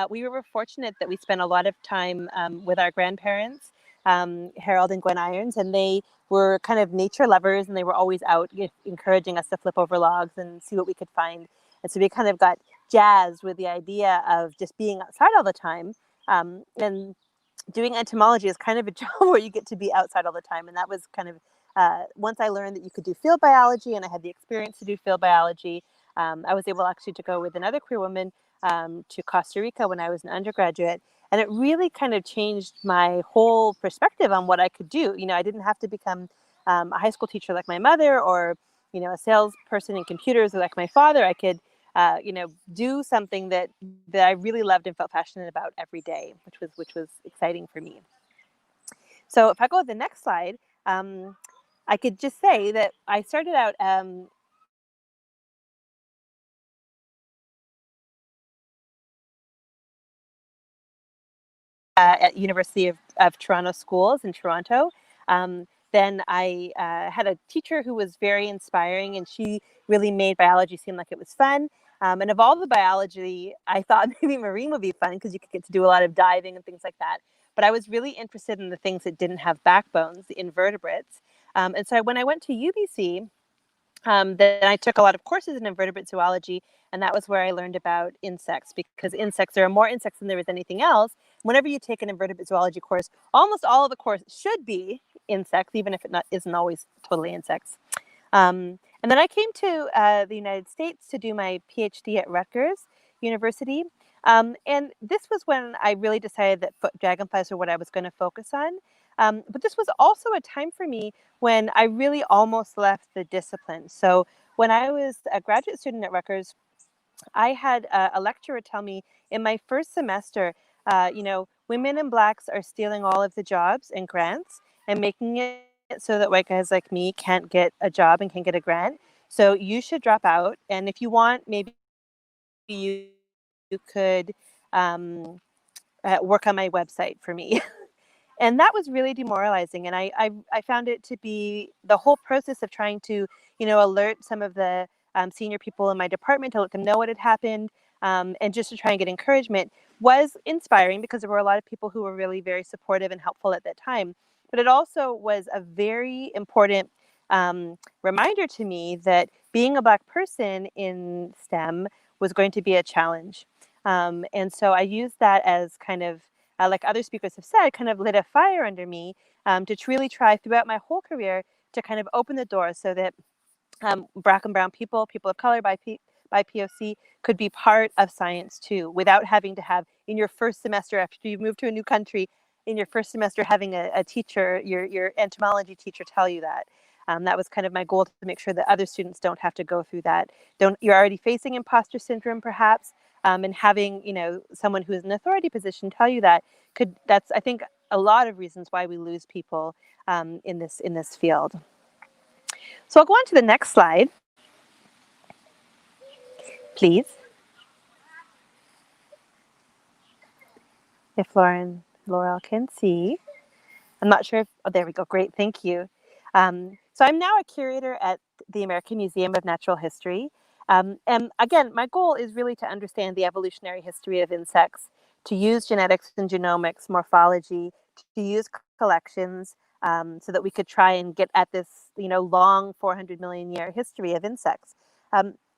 we were fortunate that we spent a lot of time with our grandparents, Harold and Gwen Irons, and they were kind of nature lovers, and they were always out encouraging us to flip over logs and see what we could find. And so we kind of got jazzed with the idea of just being outside all the time. And doing entomology is kind of a job where you get to be outside all the time. And that was kind of, once I learned that you could do field biology and I had the experience to do field biology, I was able actually to go with another queer woman to Costa Rica when I was an undergraduate. And it really kind of changed my whole perspective on what I could do. I didn't have to become a high school teacher like my mother, or, a salesperson in computers like my father. I could, do something that I really loved and felt passionate about every day, which was exciting for me. So if I go to the next slide, I could just say that I started out at University of Toronto Schools in Toronto. Then I had a teacher who was very inspiring, and she really made biology seem like it was fun. And of all the biology, I thought maybe marine would be fun because you could get to do a lot of diving and things like that. But I was really interested in the things that didn't have backbones, the invertebrates. And so when I went to UBC, then I took a lot of courses in invertebrate zoology, and that was where I learned about insects, because there are more insects than there is anything else. Whenever you take an invertebrate zoology course, almost all of the course should be insects, even if isn't always totally insects. And then I came to the United States to do my PhD at Rutgers University. And this was when I really decided that dragonflies are what I was going to focus on. But this was also a time for me when I really almost left the discipline. So when I was a graduate student at Rutgers, I had a lecturer tell me in my first semester, women and Blacks are stealing all of the jobs and grants and making it so that white guys like me can't get a job and can't get a grant. So you should drop out. And if you want, maybe you could work on my website for me. And that was really demoralizing. And I found it to be the whole process of trying to, alert some of the senior people in my department to let them know what had happened, and just to try and get encouragement was inspiring, because there were a lot of people who were really very supportive and helpful at that time. But it also was a very important reminder to me that being a Black person in STEM was going to be a challenge. And so I used that as kind of, like other speakers have said, kind of lit a fire under me to really try throughout my whole career to kind of open the door so that Black and brown people of color, by POC, could be part of science too, without having to have, in your first semester after you move to a new country, in your first semester having a teacher, your entomology teacher, tell you that. That was kind of my goal, to make sure that other students don't have to go through that. You're already facing imposter syndrome, perhaps, and having someone who is in an authority position tell you that's I think a lot of reasons why we lose people in this field. So I'll go on to the next slide, please. If Laurel can see. I'm not sure if, oh, there we go. Great, thank you. So I'm now a curator at the American Museum of Natural History. And again, my goal is really to understand the evolutionary history of insects, to use genetics and genomics, morphology, to use collections so that we could try and get at this, long 400 million year history of insects.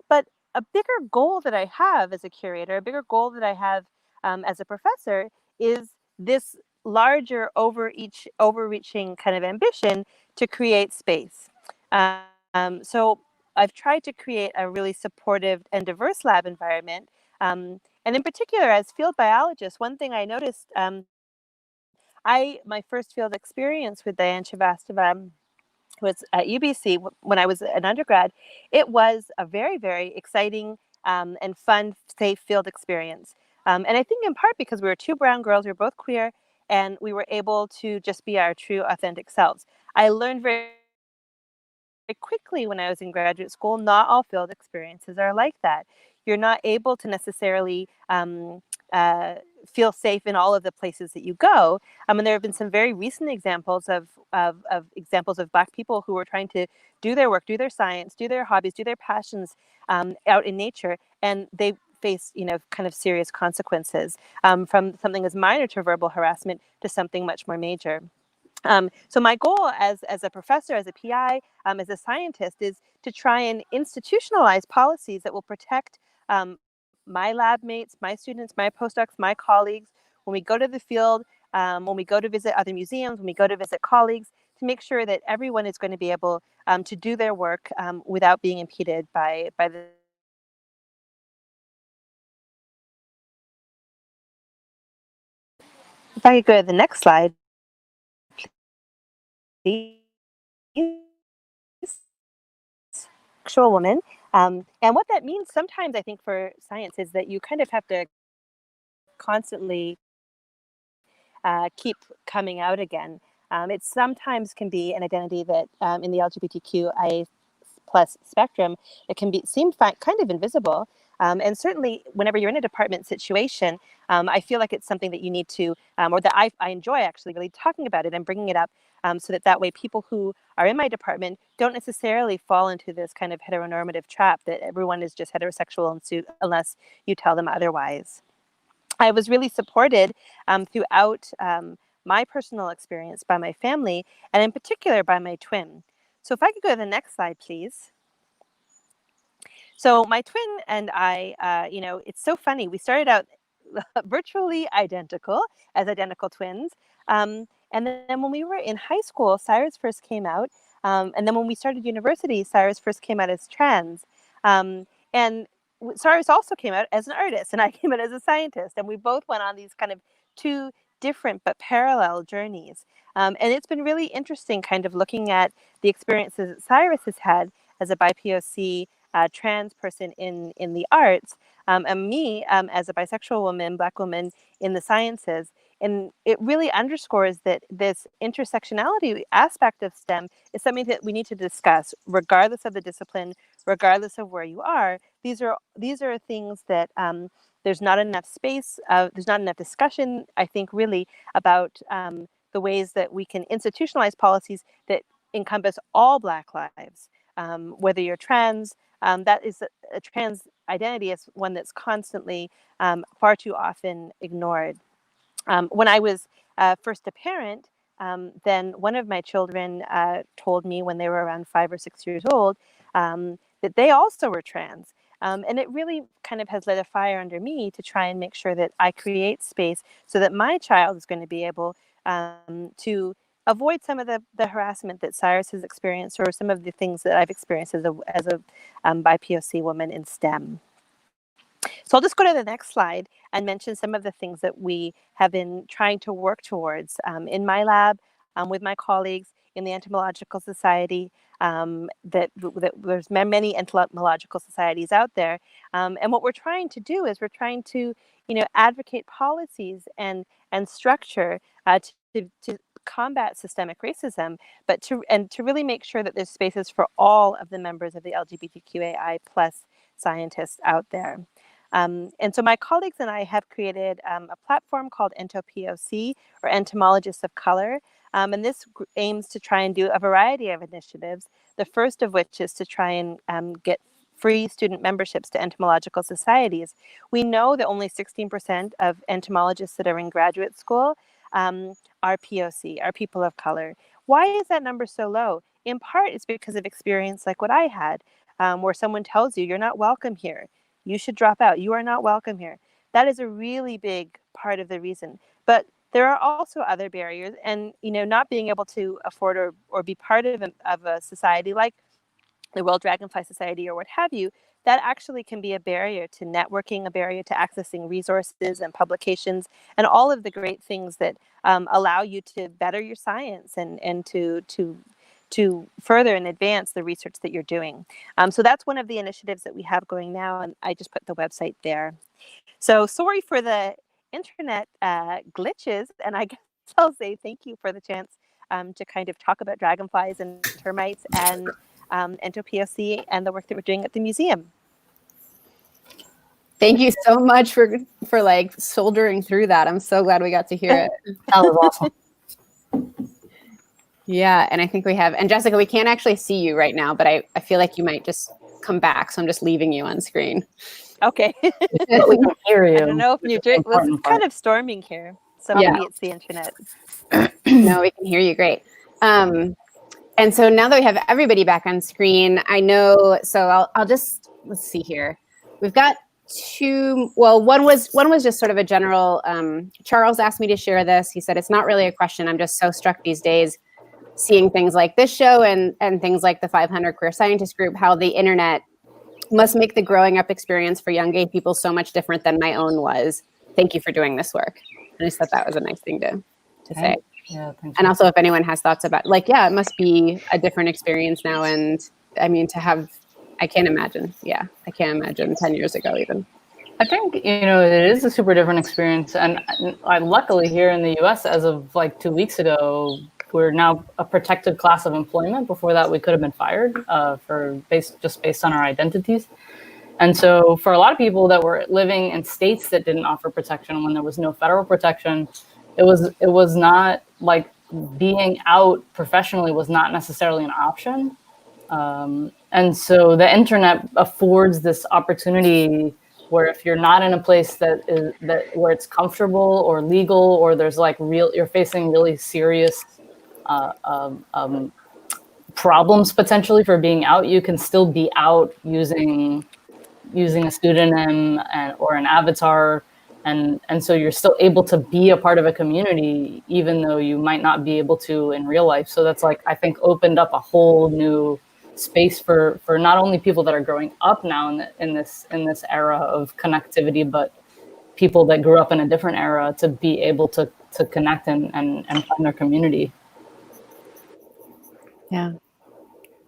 But a bigger goal that I have as a curator, a bigger goal that I have as a professor, is this larger overreaching kind of ambition to create space. So I've tried to create a really supportive and diverse lab environment. And in particular, as field biologist, one thing I noticed, my first field experience with Diane Srivastava was at UBC when I was an undergrad. It was a very, very exciting and fun, safe field experience. And I think in part because we were two brown girls, we were both queer, and we were able to just be our true, authentic selves. I learned very quickly when I was in graduate school, not all field experiences are like that. You're not able to necessarily feel safe in all of the places that you go. And there have been some very recent examples of examples of Black people who are trying to do their work, do their science, do their hobbies, do their passions out in nature, and they face, kind of serious consequences from something as minor to verbal harassment to something much more major. So my goal as a professor, as a PI, as a scientist is to try and institutionalize policies that will protect my lab mates, my students, my postdocs, my colleagues, when we go to the field, when we go to visit other museums, when we go to visit colleagues, to make sure that everyone is going to be able to do their work without being impeded by the. If I could go to the next slide, please. Actual woman. And what that means sometimes, I think, for science is that you kind of have to constantly keep coming out again. It sometimes can be an identity that in the LGBTQIA plus spectrum, it can seem kind of invisible. And certainly whenever you're in a department situation, I feel like it's something that you need to, or that I enjoy actually really talking about it and bringing it up so that way people who are in my department don't necessarily fall into this kind of heteronormative trap that everyone is just heterosexual unless you tell them otherwise. I was really supported throughout my personal experience by my family, and in particular by my twin. So if I could go to the next slide, please. So my twin and I, it's so funny. We started out virtually identical as identical twins. And then when we were in high school, Cyrus first came out. And then when we started university, Cyrus first came out as trans. And Cyrus also came out as an artist, and I came out as a scientist. And we both went on these kind of two different but parallel journeys. And it's been really interesting kind of looking at the experiences that Cyrus has had as a BIPOC trans person in the arts, and me as a bisexual woman, Black woman in the sciences. And it really underscores that this intersectionality aspect of STEM is something that we need to discuss, regardless of the discipline, regardless of where you are. These are things that there's not enough space, there's not enough discussion, I think, really about the ways that we can institutionalize policies that encompass all Black lives, whether you're trans. That is a trans identity is one that's constantly far too often ignored. When I was first a parent, then one of my children told me when they were around 5 or 6 years old that they also were trans. And it really kind of has lit a fire under me to try and make sure that I create space so that my child is going to be able to avoid some of the harassment that Cyrus has experienced, or some of the things that I've experienced as a BIPOC woman in STEM. So I'll just go to the next slide and mention some of the things that we have been trying to work towards in my lab, with my colleagues in the Entomological Society. That there's many entomological societies out there, and what we're trying to do is we're trying to, advocate policies and structure to combat systemic racism, but to really make sure that there's spaces for all of the members of the LGBTQAI plus scientists out there. And so my colleagues and I have created a platform called EntoPOC, or Entomologists of Color. And this aims to try and do a variety of initiatives, the first of which is to try and get free student memberships to entomological societies. We know that only 16% of entomologists that are in graduate school are POC, are people of color. Why is that number so low? In part, it's because of experience like what I had, where someone tells you, you're not welcome here. You should drop out. You are not welcome here. That is a really big part of the reason. But there are also other barriers, and not being able to afford or be part of a society like the World Dragonfly Society or what have you, that actually can be a barrier to networking, a barrier to accessing resources and publications and all of the great things that allow you to better your science and to further and advance the research that you're doing. So that's one of the initiatives that we have going now, and I just put the website there. So sorry for the internet glitches, and I guess I'll say thank you for the chance to kind of talk about dragonflies and termites and POC and the work that we're doing at the museum. Thank you so much for like soldering through that. I'm so glad we got to hear it. That was awesome. Yeah, and I think we have, and Jessica, we can't actually see you right now, but I feel like you might just come back, so I'm just leaving you on screen. Okay. But we can hear you. I don't know if New Jersey, well, it's kind of storming here, so maybe it's the internet. No, we can hear you great. And so now that we have everybody back on screen, I know, so I'll just, let's see here. We've got two, well, one was just sort of a general, Charles asked me to share this. He said, it's not really a question. I'm just so struck these days seeing things like this show and things like the 500 Queer Scientist group, how the internet must make the growing up experience for young gay people so much different than my own was. Thank you for doing this work. And I just thought that was a nice thing to say. Yeah, and also if anyone has thoughts about, like, yeah, it must be a different experience now. And I mean, to have, I can't imagine. Yeah, I can't imagine 10 years ago even. I think, it is a super different experience. And I luckily here in the US, as of like 2 weeks ago, we're now a protected class of employment. Before that, we could have been fired based on our identities. And so for a lot of people that were living in states that didn't offer protection when there was no federal protection, it was not like being out professionally was not necessarily an option. And so the internet affords this opportunity where if you're not in a place that where it's comfortable or legal, or there's like you're facing really serious problems potentially for being out, you can still be out using a pseudonym or an avatar. And so you're still able to be a part of a community, even though you might not be able to in real life. So that's like, I think, opened up a whole new space for not only people that are growing up now in this era of connectivity, but people that grew up in a different era to be able to connect and find their community. Yeah.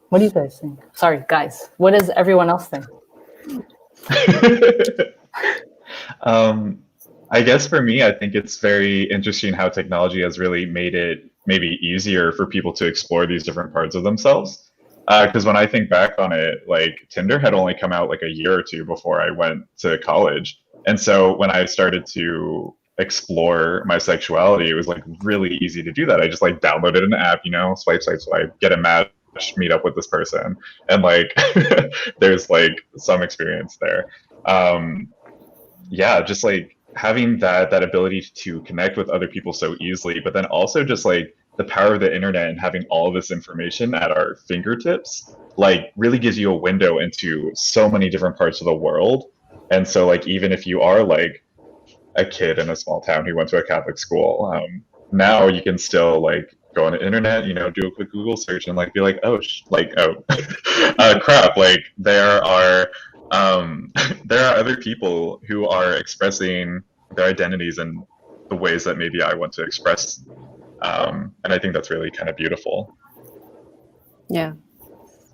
What do you guys think? Sorry, guys. What does everyone else think? I guess for me, I think it's very interesting how technology has really made it maybe easier for people to explore these different parts of themselves. Because when I think back on it, like Tinder had only come out like a year or two before I went to college. And so when I started to explore my sexuality, it was like really easy to do that. I just like downloaded an app, swipe, get a match, meet up with this person. And like, there's like some experience there. Yeah, just like having that ability to connect with other people so easily, but then also just like the power of the internet and having all of this information at our fingertips, like really gives you a window into so many different parts of the world. And so like, even if you are like a kid in a small town who went to a Catholic school, now you can still like go on the internet, do a quick Google search and like be like, crap, like there are other people who are expressing their identities in the ways that maybe I want to express. And I think that's really kind of beautiful. Yeah.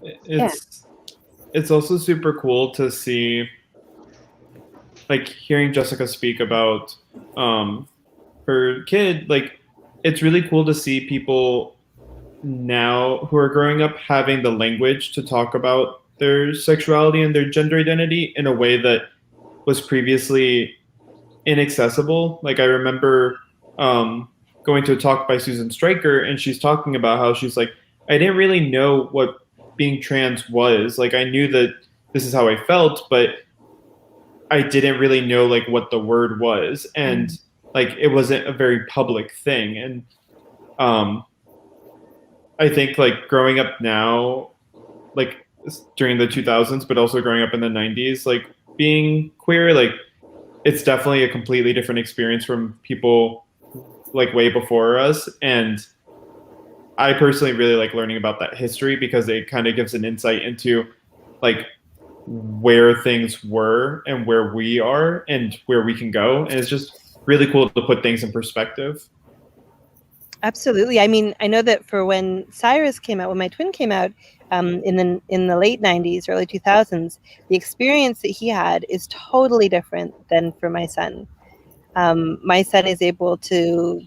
It's also super cool to see, like, hearing Jessica speak about her kid. Like, it's really cool to see people now who are growing up having the language to talk about their sexuality and their gender identity in a way that was previously inaccessible. Like, I remember going to a talk by Susan Stryker, and she's talking about how she's like, I didn't really know what being trans was. Like, I knew that this is how I felt, but I didn't really know like what the word was. And like, it wasn't a very public thing. And I think like growing up now, like during the 2000s, but also growing up in the 90s, like being queer, like it's definitely a completely different experience from people like way before us, and I personally really like learning about that history because it kind of gives an insight into like where things were and where we are and where we can go, and it's just really cool to put things in perspective. Absolutely. I mean, I know that for when Cyrus came out, when my twin came out in the late 90s, early 2000s, the experience that he had is totally different than for my son. My son is able to,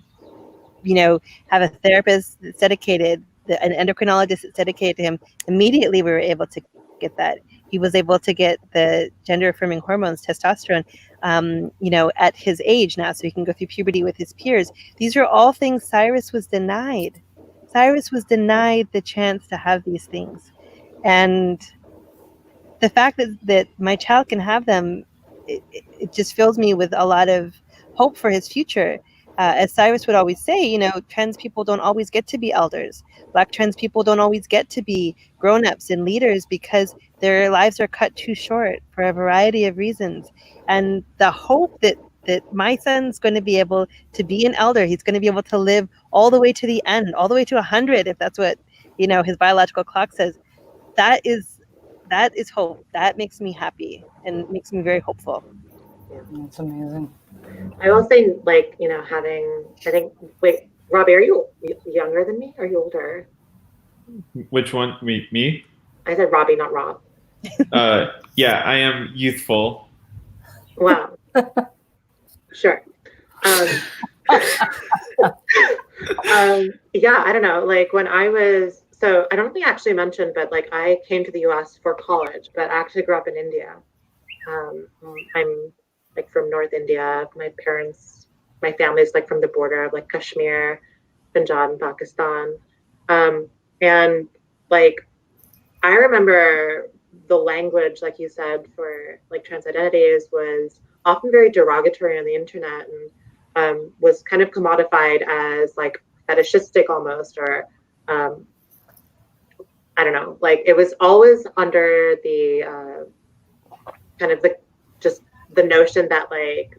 have a therapist that's dedicated, an endocrinologist that's dedicated to him. Immediately, we were able to get that. He was able to get the gender-affirming hormones, testosterone, at his age now, so he can go through puberty with his peers. These are all things Cyrus was denied. Cyrus was denied the chance to have these things. And the fact that my child can have them, it just fills me with a lot of hope for his future. As Cyrus would always say, trans people don't always get to be elders. Black trans people don't always get to be grown-ups and leaders because their lives are cut too short for a variety of reasons. And the hope that my son's going to be able to be an elder, he's going to be able to live all the way to the end, all the way to 100, if that's what, his biological clock says, that is hope. That makes me happy and makes me very hopeful. That's amazing. I will say, like, wait, Robbie, are you younger than me? Or are you older? Which one? Me? I said Robbie, not Rob. Yeah, I am youthful. Wow. Sure. Yeah, I don't know. Like when I was, so I don't think I actually mentioned, but like I came to the US for college, but I actually grew up in India. I'm like from North India. My family's like from the border of like Kashmir, Punjab, and Pakistan. And like, I remember the language, like you said, for like trans identities was often very derogatory on the internet and was kind of commodified as like fetishistic almost, or I don't know, like it was always under the kind of just the notion that like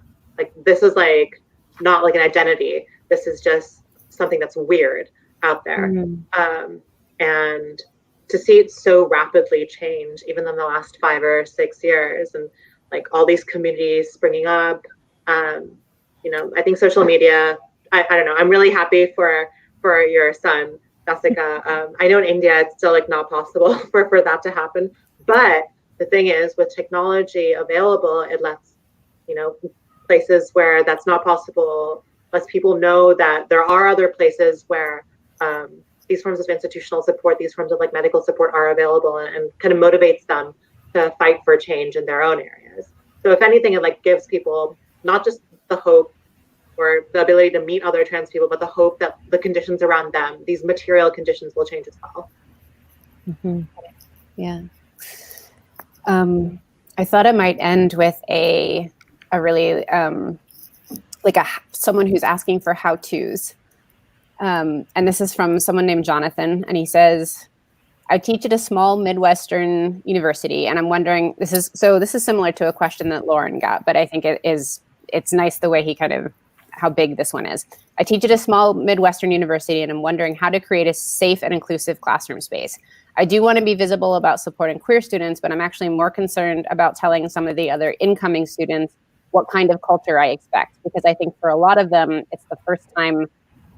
this is like not like an identity. This is just something that's weird out there. Mm-hmm. And to see it so rapidly change, even in the last 5 or 6 years, and like all these communities springing up, I think social media, I don't know, I'm really happy for your son, Jessica. I know in India, it's still like not possible for that to happen. But the thing is, with technology available, it lets, places where that's not possible, lets people know that there are other places where these forms of institutional support, these forms of like medical support are available, and kind of motivates them to fight for change in their own areas. So if anything, it like gives people not just the hope or the ability to meet other trans people, but the hope that the conditions around them, these material conditions, will change as well. Mm-hmm. Yeah. I thought I might end with a really someone who's asking for how-tos. And this is from someone named Jonathan, and he says, I teach at a small Midwestern university, and I'm wondering, this is similar to a question that Lauren got, but I think it's nice the way he kind of, how big this one is. I teach at a small Midwestern university, and I'm wondering how to create a safe and inclusive classroom space. I do want to be visible about supporting queer students, but I'm actually more concerned about telling some of the other incoming students what kind of culture I expect, because I think for a lot of them, it's the first time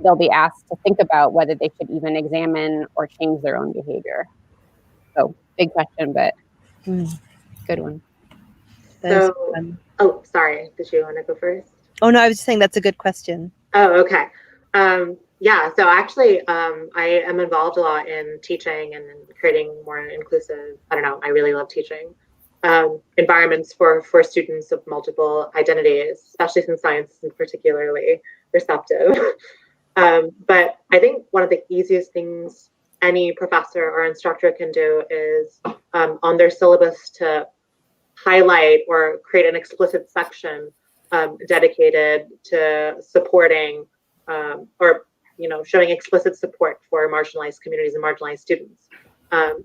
they'll be asked to think about whether they should even examine or change their own behavior. So big question, but good one. Oh, sorry. Did you want to go first? Oh, no, I was just saying that's a good question. Oh, okay. Yeah, so actually, I am involved a lot in teaching and creating more inclusive, I don't know, I really love teaching, environments for students of multiple identities, especially since science is particularly receptive. But I think one of the easiest things any professor or instructor can do is on their syllabus to highlight or create an explicit section dedicated to supporting or showing explicit support for marginalized communities and marginalized students.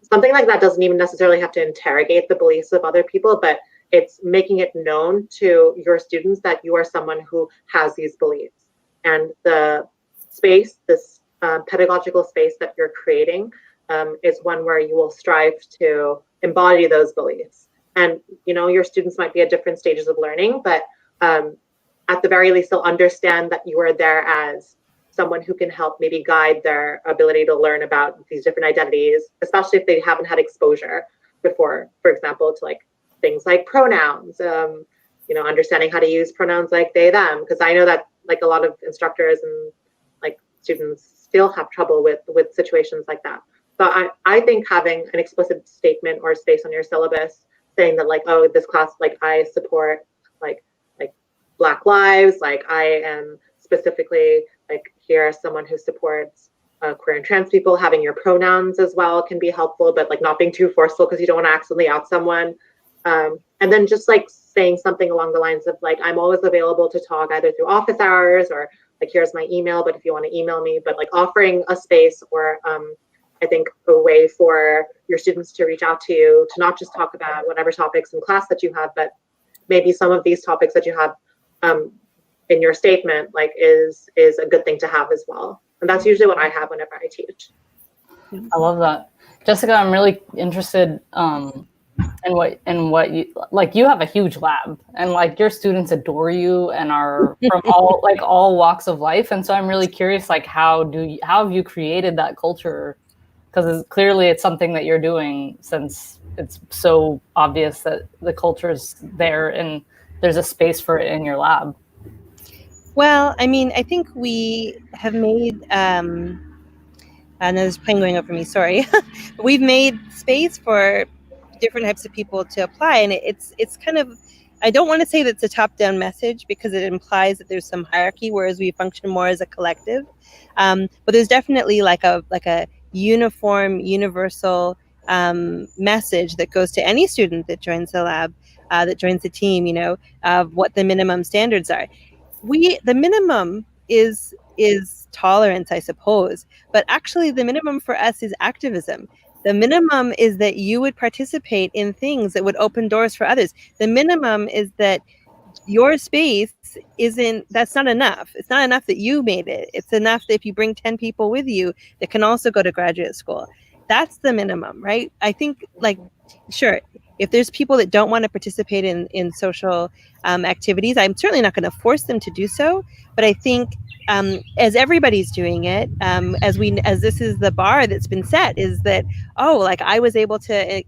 Something like that doesn't even necessarily have to interrogate the beliefs of other people, but it's making it known to your students that you are someone who has these beliefs. And the space, this pedagogical space that you're creating, is one where you will strive to embody those beliefs. And your students might be at different stages of learning, but at the very least, they'll understand that you are there as someone who can help maybe guide their ability to learn about these different identities, especially if they haven't had exposure before, for example, to like things like pronouns, understanding how to use pronouns like they, them, because I know that like a lot of instructors and like students still have trouble with situations like that. So I think having an explicit statement or space on your syllabus saying that like, oh, this class, like I support like Black lives, like I am specifically like here as someone who supports queer and trans people, having your pronouns as well can be helpful, but like not being too forceful because you don't want to accidentally out someone. And then just like saying something along the lines of like, I'm always available to talk either through office hours or like, here's my email, but if you want to email me, but like offering a space or I think a way for your students to reach out to you, to not just talk about whatever topics in class that you have, but maybe some of these topics that you have in your statement, like is a good thing to have as well. And that's usually what I have whenever I teach. I love that. Jessica, I'm really interested in what you like. You have a huge lab and like your students adore you and are from all walks of life. And so I'm really curious, like how have you created that culture? Because clearly it's something that you're doing since it's so obvious that the culture is there and there's a space for it in your lab. Well, I mean, I think we have made, and there's a plane going over me, sorry. We've made space for different types of people to apply. And it's kind of, I don't want to say that's a top-down message because it implies that there's some hierarchy, whereas we function more as a collective. But there's definitely like a uniform, universal message that goes to any student that joins the lab, that joins the team, of what the minimum standards are. The minimum is tolerance, I suppose, but actually the minimum for us is activism. The minimum is that you would participate in things that would open doors for others. The minimum is that your space that's not enough. It's not enough that you made it. It's enough that if you bring 10 people with you that can also go to graduate school. That's the minimum, right? I think like, sure, if there's people that don't want to participate in social activities, I'm certainly not going to force them to do so. But I think as everybody's doing it, as this is the bar that's been set, is that, like I was able to,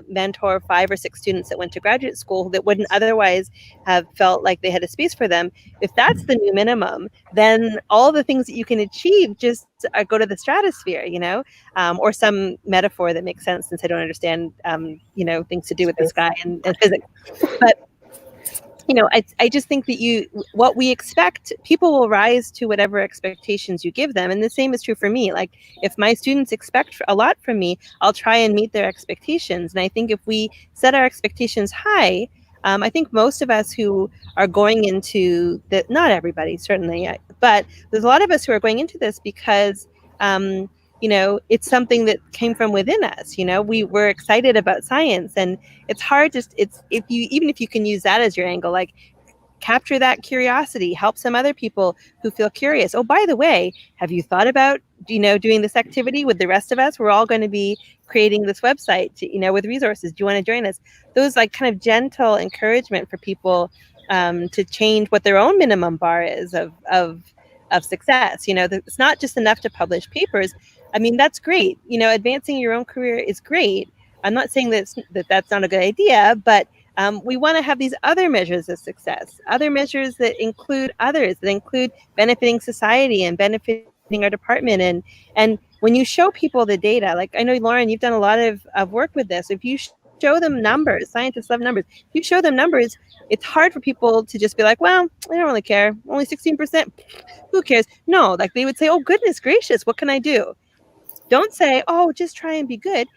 mentor 5 or 6 students that went to graduate school that wouldn't otherwise have felt like they had a space for them. If that's the new minimum, then all the things that you can achieve just go to the stratosphere, or some metaphor that makes sense since I don't understand, things to do with the sky and physics. But I just think that what we expect, people will rise to whatever expectations you give them. And the same is true for me. Like if my students expect a lot from me, I'll try and meet their expectations. And I think if we set our expectations high, I think most of us who are going into not everybody, certainly, but there's a lot of us who are going into this because, it's something that came from within us. We were excited about science, and it's hard. Even if you can use that as your angle, like capture that curiosity, help some other people who feel curious. Oh, by the way, have you thought about, doing this activity with the rest of us? We're all going to be creating this website, with resources. Do you want to join us? Those like kind of gentle encouragement for people to change what their own minimum bar is of success. It's not just enough to publish papers. I mean, that's great. Advancing your own career is great. I'm not saying that's not a good idea, but we want to have these other measures of success, other measures that include others, that include benefiting society and benefiting our department. And when you show people the data, like I know, Lauren, you've done a lot of work with this. If you show them numbers, scientists love numbers. If you show them numbers, it's hard for people to just be like, well, I don't really care. Only 16%. Who cares? No, like they would say, oh, goodness gracious, what can I do? Don't say, oh, just try and be good.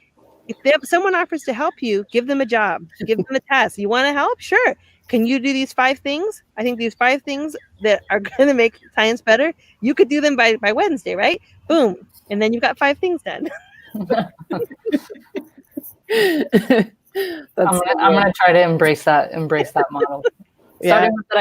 If someone offers to help you, give them a job, give them a task. You want to help? Sure. Can you do these 5 things? I think these 5 things that are going to make science better, you could do them by Wednesday, right? Boom. And then you've got 5 things done. I'm gonna try to embrace that model. Starting with that,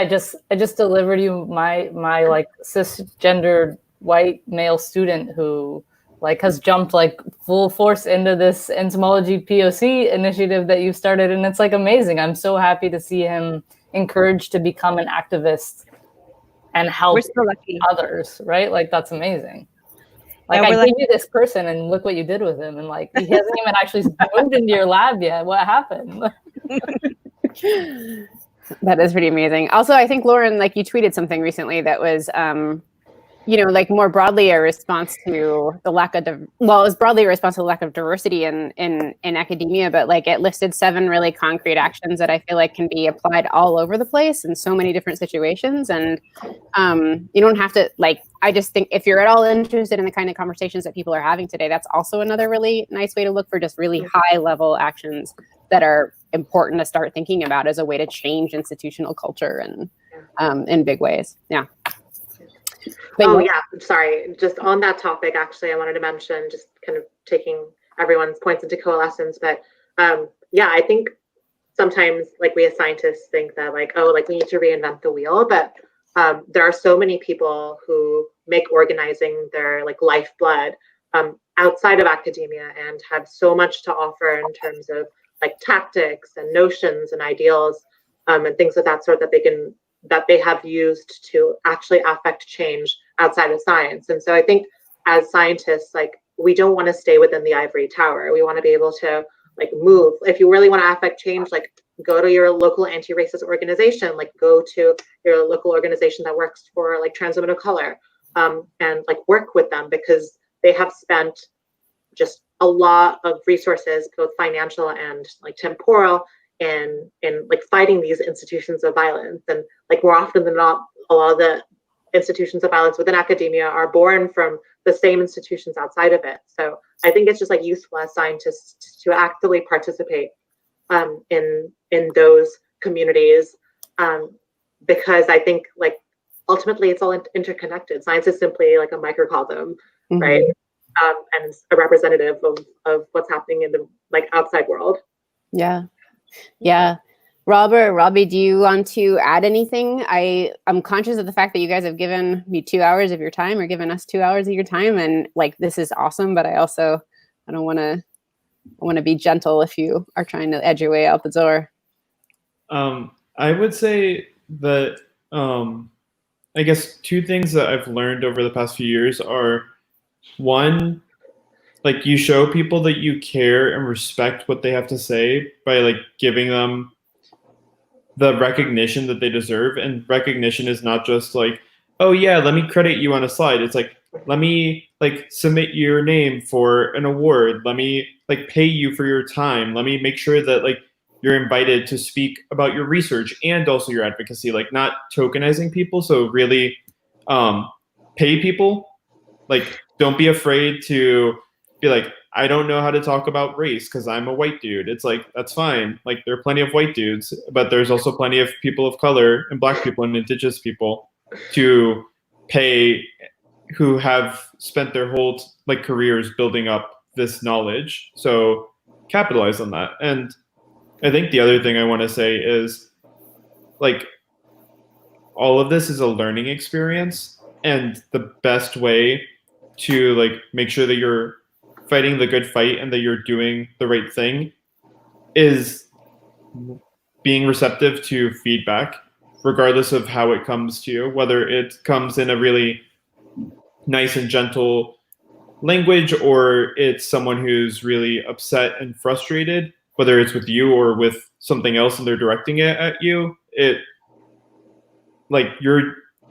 I just delivered you my like cisgendered white male student who like has jumped like full force into this entomology POC initiative that you started, and it's like amazing. I'm so happy to see him encouraged to become an activist and help We're so lucky. others, right? Like that's amazing. Like Yeah, I we're gave you this person, and look what you did with him, and like he hasn't even actually moved into your lab yet. What happened? That is pretty amazing. Also, I think Lauren, like you tweeted something recently that was, like more broadly a response to the lack of, it was broadly a response to the lack of diversity in academia, but like it listed 7 really concrete actions that I feel like can be applied all over the place in so many different situations. And you don't have to I just think if you're at all interested in the kind of conversations that people are having today, that's also another really nice way to look for just really high level actions that are important to start thinking about as a way to change institutional culture and in big ways. Yeah. But sorry. Just on that topic, actually, I wanted to mention, just kind of taking everyone's points into coalescence, but I think sometimes like we as scientists think that we need to reinvent the wheel, but there are so many people who make organizing their lifeblood outside of academia and have so much to offer in terms of tactics and notions and ideals and things of that sort that they have used to actually affect change outside of science. And so I think as scientists, we don't want to stay within the ivory tower. We want to be able to move. If you really want to affect change, go to your local anti-racist organization, go to your local organization that works for trans women of color, and work with them, because they have spent just a lot of resources, both financial and temporal, in fighting these institutions of violence. And more often than not, a lot of the institutions of violence within academia are born from the same institutions outside of it. So I think it's just useful as scientists to actively participate in those communities, because I think ultimately it's all interconnected. Science is simply a microcosm, right? And it's a representative of what's happening in the outside world. Yeah. Robbie, do you want to add anything? I'm conscious of the fact that you guys have given me 2 hours of your time, or given us 2 hours of your time, and this is awesome, but I want to be gentle if you are trying to edge your way out the door. I would say that I guess 2 things that I've learned over the past few years are, one, you show people that you care and respect what they have to say by giving them the recognition that they deserve. And recognition is not just oh yeah, let me credit you on a slide. It's let me submit your name for an award. Let me pay you for your time. Let me make sure that you're invited to speak about your research and also your advocacy, not tokenizing people. So really pay people. Don't be afraid to be I don't know how to talk about race because I'm a white dude. It's that's fine. There are plenty of white dudes, but there's also plenty of people of color and Black people and indigenous people to pay, who have spent their whole careers building up this knowledge. So capitalize on that. And I think the other thing I want to say is all of this is a learning experience, and the best way to make sure that you're fighting the good fight and that you're doing the right thing is being receptive to feedback, regardless of how it comes to you, whether it comes in a really nice and gentle language, or it's someone who's really upset and frustrated, whether it's with you or with something else and they're directing it at you.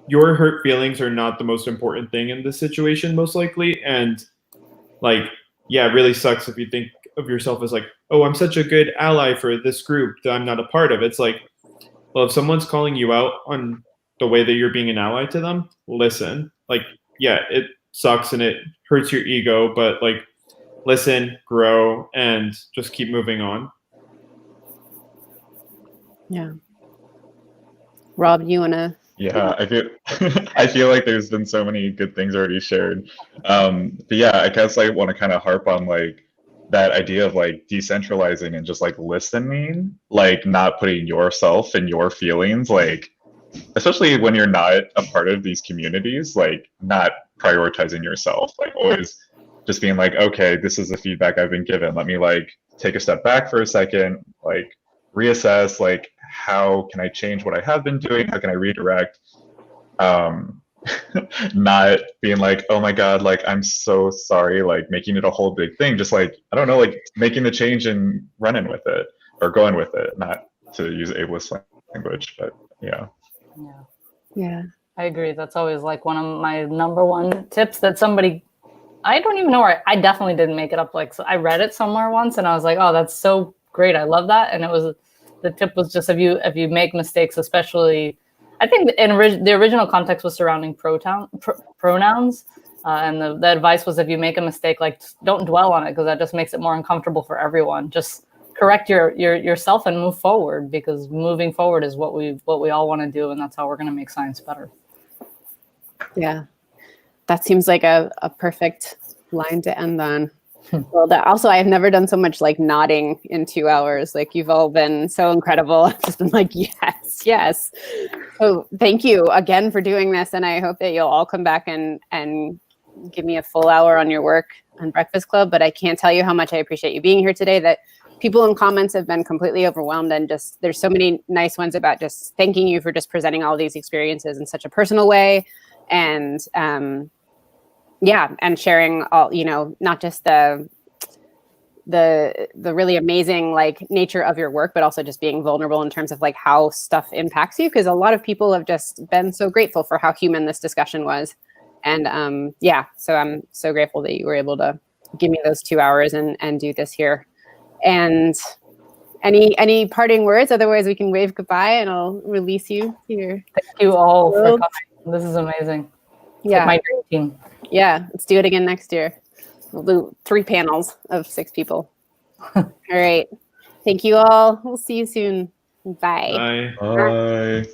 Your hurt feelings are not the most important thing in this situation, most likely. And it really sucks if you think of yourself as oh, I'm such a good ally for this group that I'm not a part of. It's well, if someone's calling you out on the way that you're being an ally to them, listen. It sucks and it hurts your ego, but listen, grow, and just keep moving on. Yeah. Rob, you want to? Yeah, I feel like there's been so many good things already shared. But yeah, I guess I want to kind of harp on that idea of like decentralizing and just like listening, like not putting yourself and your feelings, like especially when you're not a part of these communities, like not prioritizing yourself, like always just being like, okay, this is the feedback I've been given. Let me like take a step back for a second, like reassess, like how can I change what I have been doing? How can I redirect? Not being like, oh my God, like I'm so sorry, like making it a whole big thing. Just like, I don't know, like making the change and running with it or going with it, not to use ableist language, but yeah. Yeah. I agree. That's always like one of my number one tips that somebody, I don't even know where, I definitely didn't make it up. Like, so I read it somewhere once and I was like, oh, that's so great. I love that. And it was, the tip was just if you make mistakes, especially, I think the original context was surrounding pronouns. And the advice was if you make a mistake, like don't dwell on it because that just makes it more uncomfortable for everyone. Just correct yourself and move forward, because moving forward is what we all want to do, and that's how we're going to make science better. Yeah, that seems like a perfect line to end on. Well, also, I have never done so much like nodding in 2 hours. Like you've all been so incredible. I've just been like, yes, yes. So thank you again for doing this, and I hope that you'll all come back and give me a full hour on your work on Breakfast Club. But I can't tell you how much I appreciate you being here today. That people in comments have been completely overwhelmed, and just there's so many nice ones about just thanking you for just presenting all these experiences in such a personal way, and yeah, and sharing all, you know, not just the really amazing like nature of your work, but also just being vulnerable in terms of like how stuff impacts you, because a lot of people have just been so grateful for how human this discussion was. And yeah, so I'm so grateful that you were able to give me those 2 hours and do this here. And any parting words? Otherwise, we can wave goodbye and I'll release you here. Thank you all for coming. This is amazing. It's Yeah, like my dream team. Yeah, let's do it again next year. We'll do 3 panels of 6 people. All right. Thank you all. We'll see you soon. Bye. Bye. Bye.